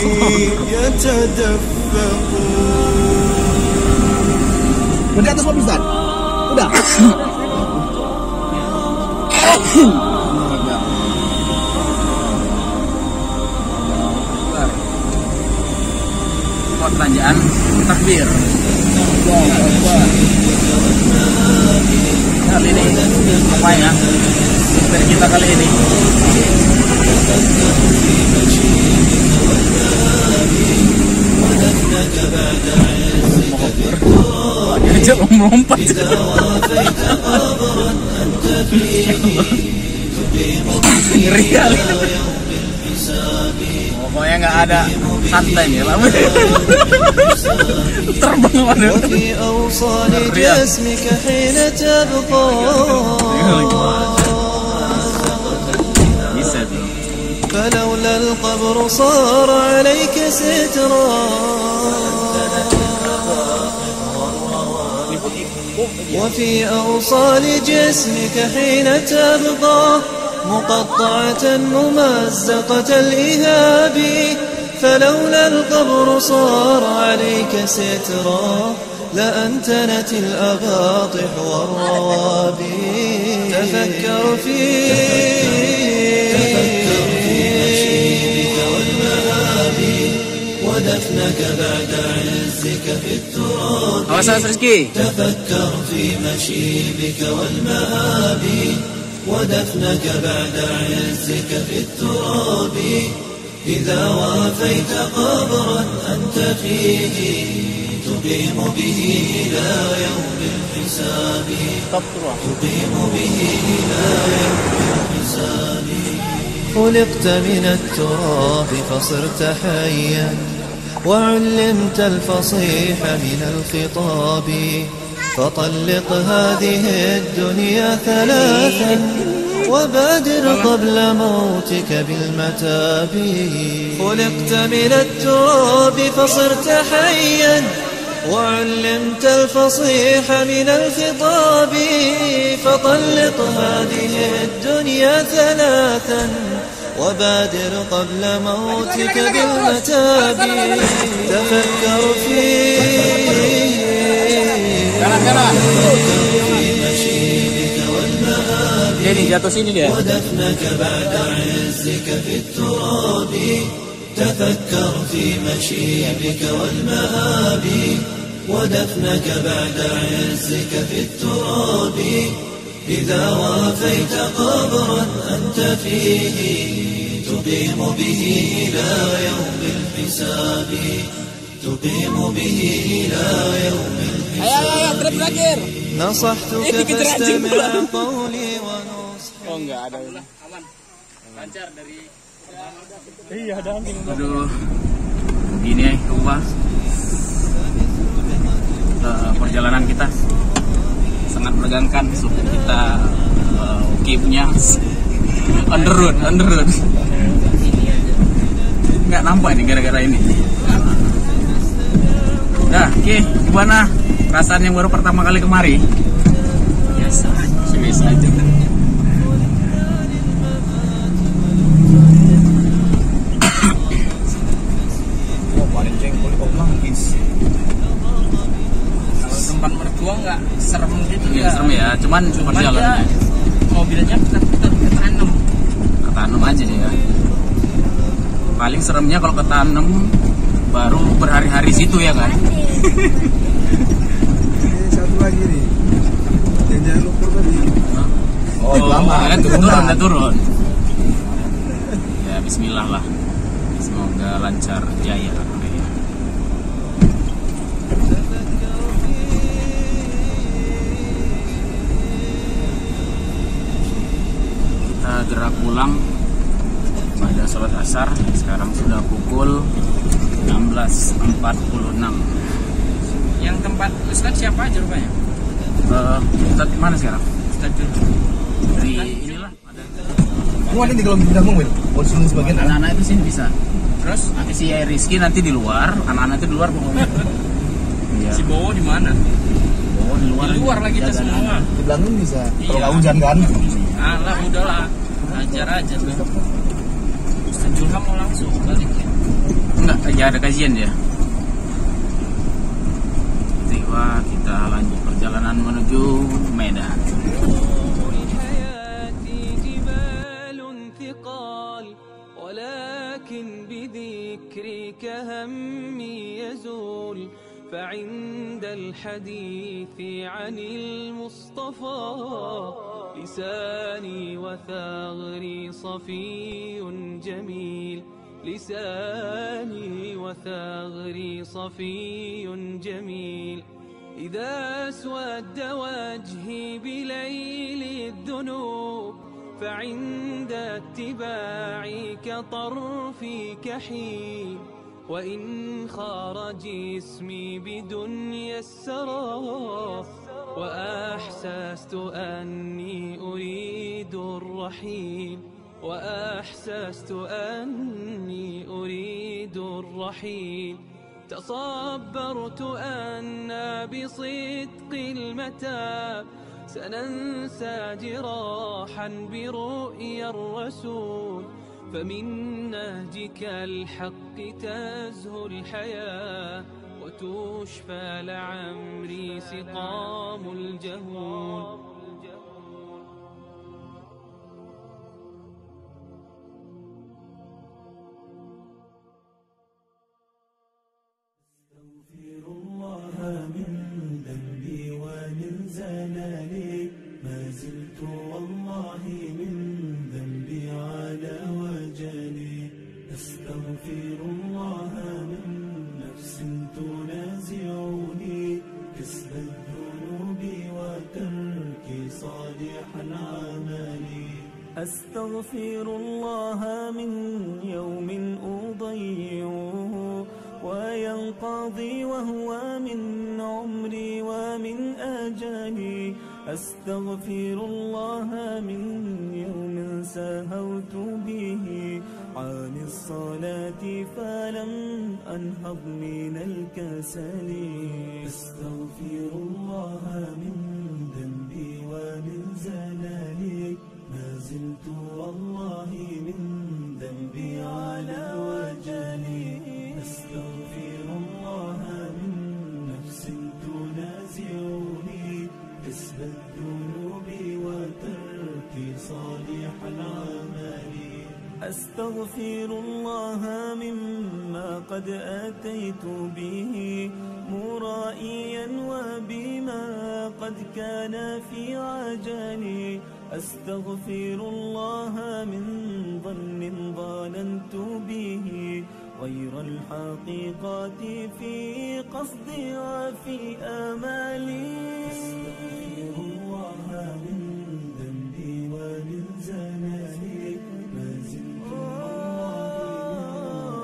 يتدفق. Udah atas mobil Ustaz? Udah? Pertanyaan takbir. Kali ini apa ya? Takbir kita kali ini. Dia melompat. Ngeri kali. Pokoknya nggak ada santai nih, lama. Terbang mana? Bisa tuh. فلولا القبر صار عليك سترا وفي أوصال جسمك حين تبقى مقطعة ممزقة الإهاب فلولا القبر صار عليك سترا لأنتنت الأباطح والروابي تفكر في مشيبك والمهابي ودفنك بعد عزك في التراب تفكر في مشيبك والمهابي ودفنك بعد عزك في التراب إذا وافيت قبرا أنت فيه تقيم به إلى يوم الحساب تقيم به إلى يوم الحساب خلقت من التراب فصرت حيا وعلمت الفصيح من الخطاب فطلق هذه الدنيا ثلاثا وبادر قبل موتك بالمتاب خلقت من التراب فصرت حيا وعلمت الفصيح من الخطاب فطلق هذه الدنيا ثلاثا وبادر قبل موتك بالمتاب تفكر ودفنك بعد عزك في التراب تفكر في مشيبك والمهاب ودفنك بعد عزك في التراب إذا وافيت قبرا أنت فيه تقيم به إلى يوم الحساب تقيم به إلى يوم الحساب نصحتك فاستمع قولي ونصحي. Oh enggak ada ini. Aman. Lancar dari Iya, ada angin. Aduh. Gini Kuba. Perjalanan kita sangat menegangkan, kita game-nya on the road. Nggak nampak ini gara-gara ini. Nah, oke, gimana perasaan yang baru pertama kali kemari? Biasa aja. Kalau tempat mertua nggak serem gitu ya? Serem ya, cuman perjalanannya. Mobilnya ketanam aja sih ya. Paling seremnya kalau ketanam baru berhari-hari situ ya kan. Satu lagi nih. Jangan lupa tadi. Turun. Ya Bismillah lah. Semoga lancar jaya. gerak pulang pada sholat asar. Sekarang sudah pukul 16.46. Yang tempat Ustadz siapa aja rupanya? Ustadz mana sekarang? Ustadz Jul. Dari inilah. Mau ini kalau tidak mau, mau disuruh sebagian anak-anak itu sini bisa. Terus si Rizky nanti di luar, anak-anak itu di luar pokoknya. Iya. Si Bowo di mana? Bowo di luar. Di luar lagi kita semua. Di belakang bisa. Iya. Kalau nggak hujan kan? Alah, udahlah. Ajar aja tuh. Ustadz Julham mau langsung balik ya? Enggak, aja ada kajian dia. Tiba kita lanjut perjalanan menuju Medan. ولكن بذكرك همي يزول فعند الحديث عن المصطفى لساني وثغري صفي جميل لساني وثغري صفي جميل إذا اسود وجهي بليل الذنوب فعند اتباعك طرفي كحيل وإن خار جسمي بدنيا السرى وأحسست أني أريد الرحيل وأحسست أني أريد الرحيل تصبرت أن بصدق المتاب سننسى جراحا برؤيا الرسول فمن نهجك الحق تزهو الحياة وتشفى لعمري سقام الجهول أستغفر الله من ذنبي ومن زلالي ما زلت والله من ذنبي على وجلي أستغفر الله من نفس تنازعني كسب الذنوب وترك صالح العمل أستغفر الله من يوم أضيعه وينقضي وهو من عمري ومن أجلي أستغفر الله من يوم سهوت به عن الصلاة فلم أنهض من الكسل أستغفر الله من ذنبي ومن زلالي ما زلت والله من ذنبي على وجلي أستغفر الله من نفس تنازعني كسب الذنوب وترك صالح العمل أستغفر الله مما قد أتيت به مرائيا وبما قد كان في عجلي أستغفر الله من ظن ظننت به غير الحقيقة في قصدي وفي آمالي أستغفر الله من ذنبي ومن زلالي ما زلت والله من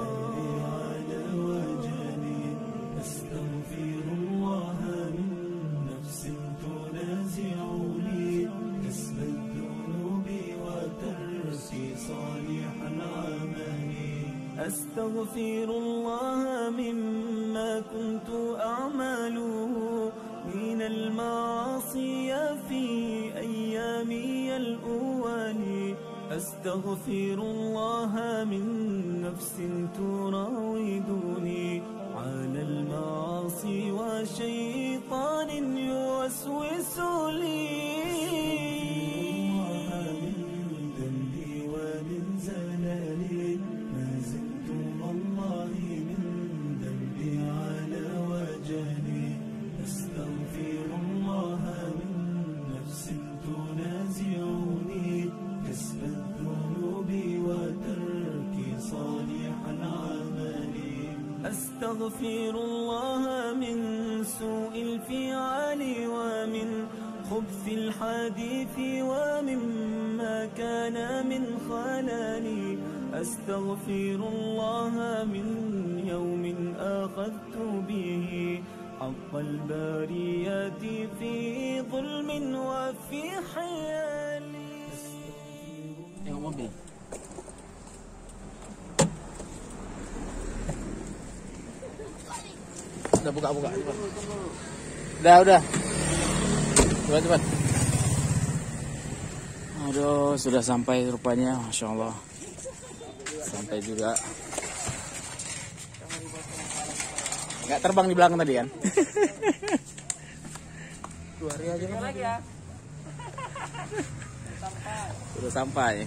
ذنبي على وجلي أستغفر الله من نفس تنازعني كسب الذنوب وترك صالح العمل أستغفر الله مما كنت أعمله من المعاصي في أيامي الأول أستغفر الله من نفس تراودني على المعاصي وشيطان يوسوس لي أستغفر الله من نفس تنازعني كسب الذنوب وترك صالح العمل أستغفر الله من سوء الفعال ومن خبث الحديث ومما كان من خلاني أستغفر الله من يوم أخذت به حق الباريات في ظلم وفي حيالي. Tengok mobil. Udah buka. Udah. Cepat. Aduh, sudah sampai rupanya, Masya Allah. Sampai juga. Nggak terbang di belakang tadi kan? Dua hari aja kan? Ya. Sudah sampai.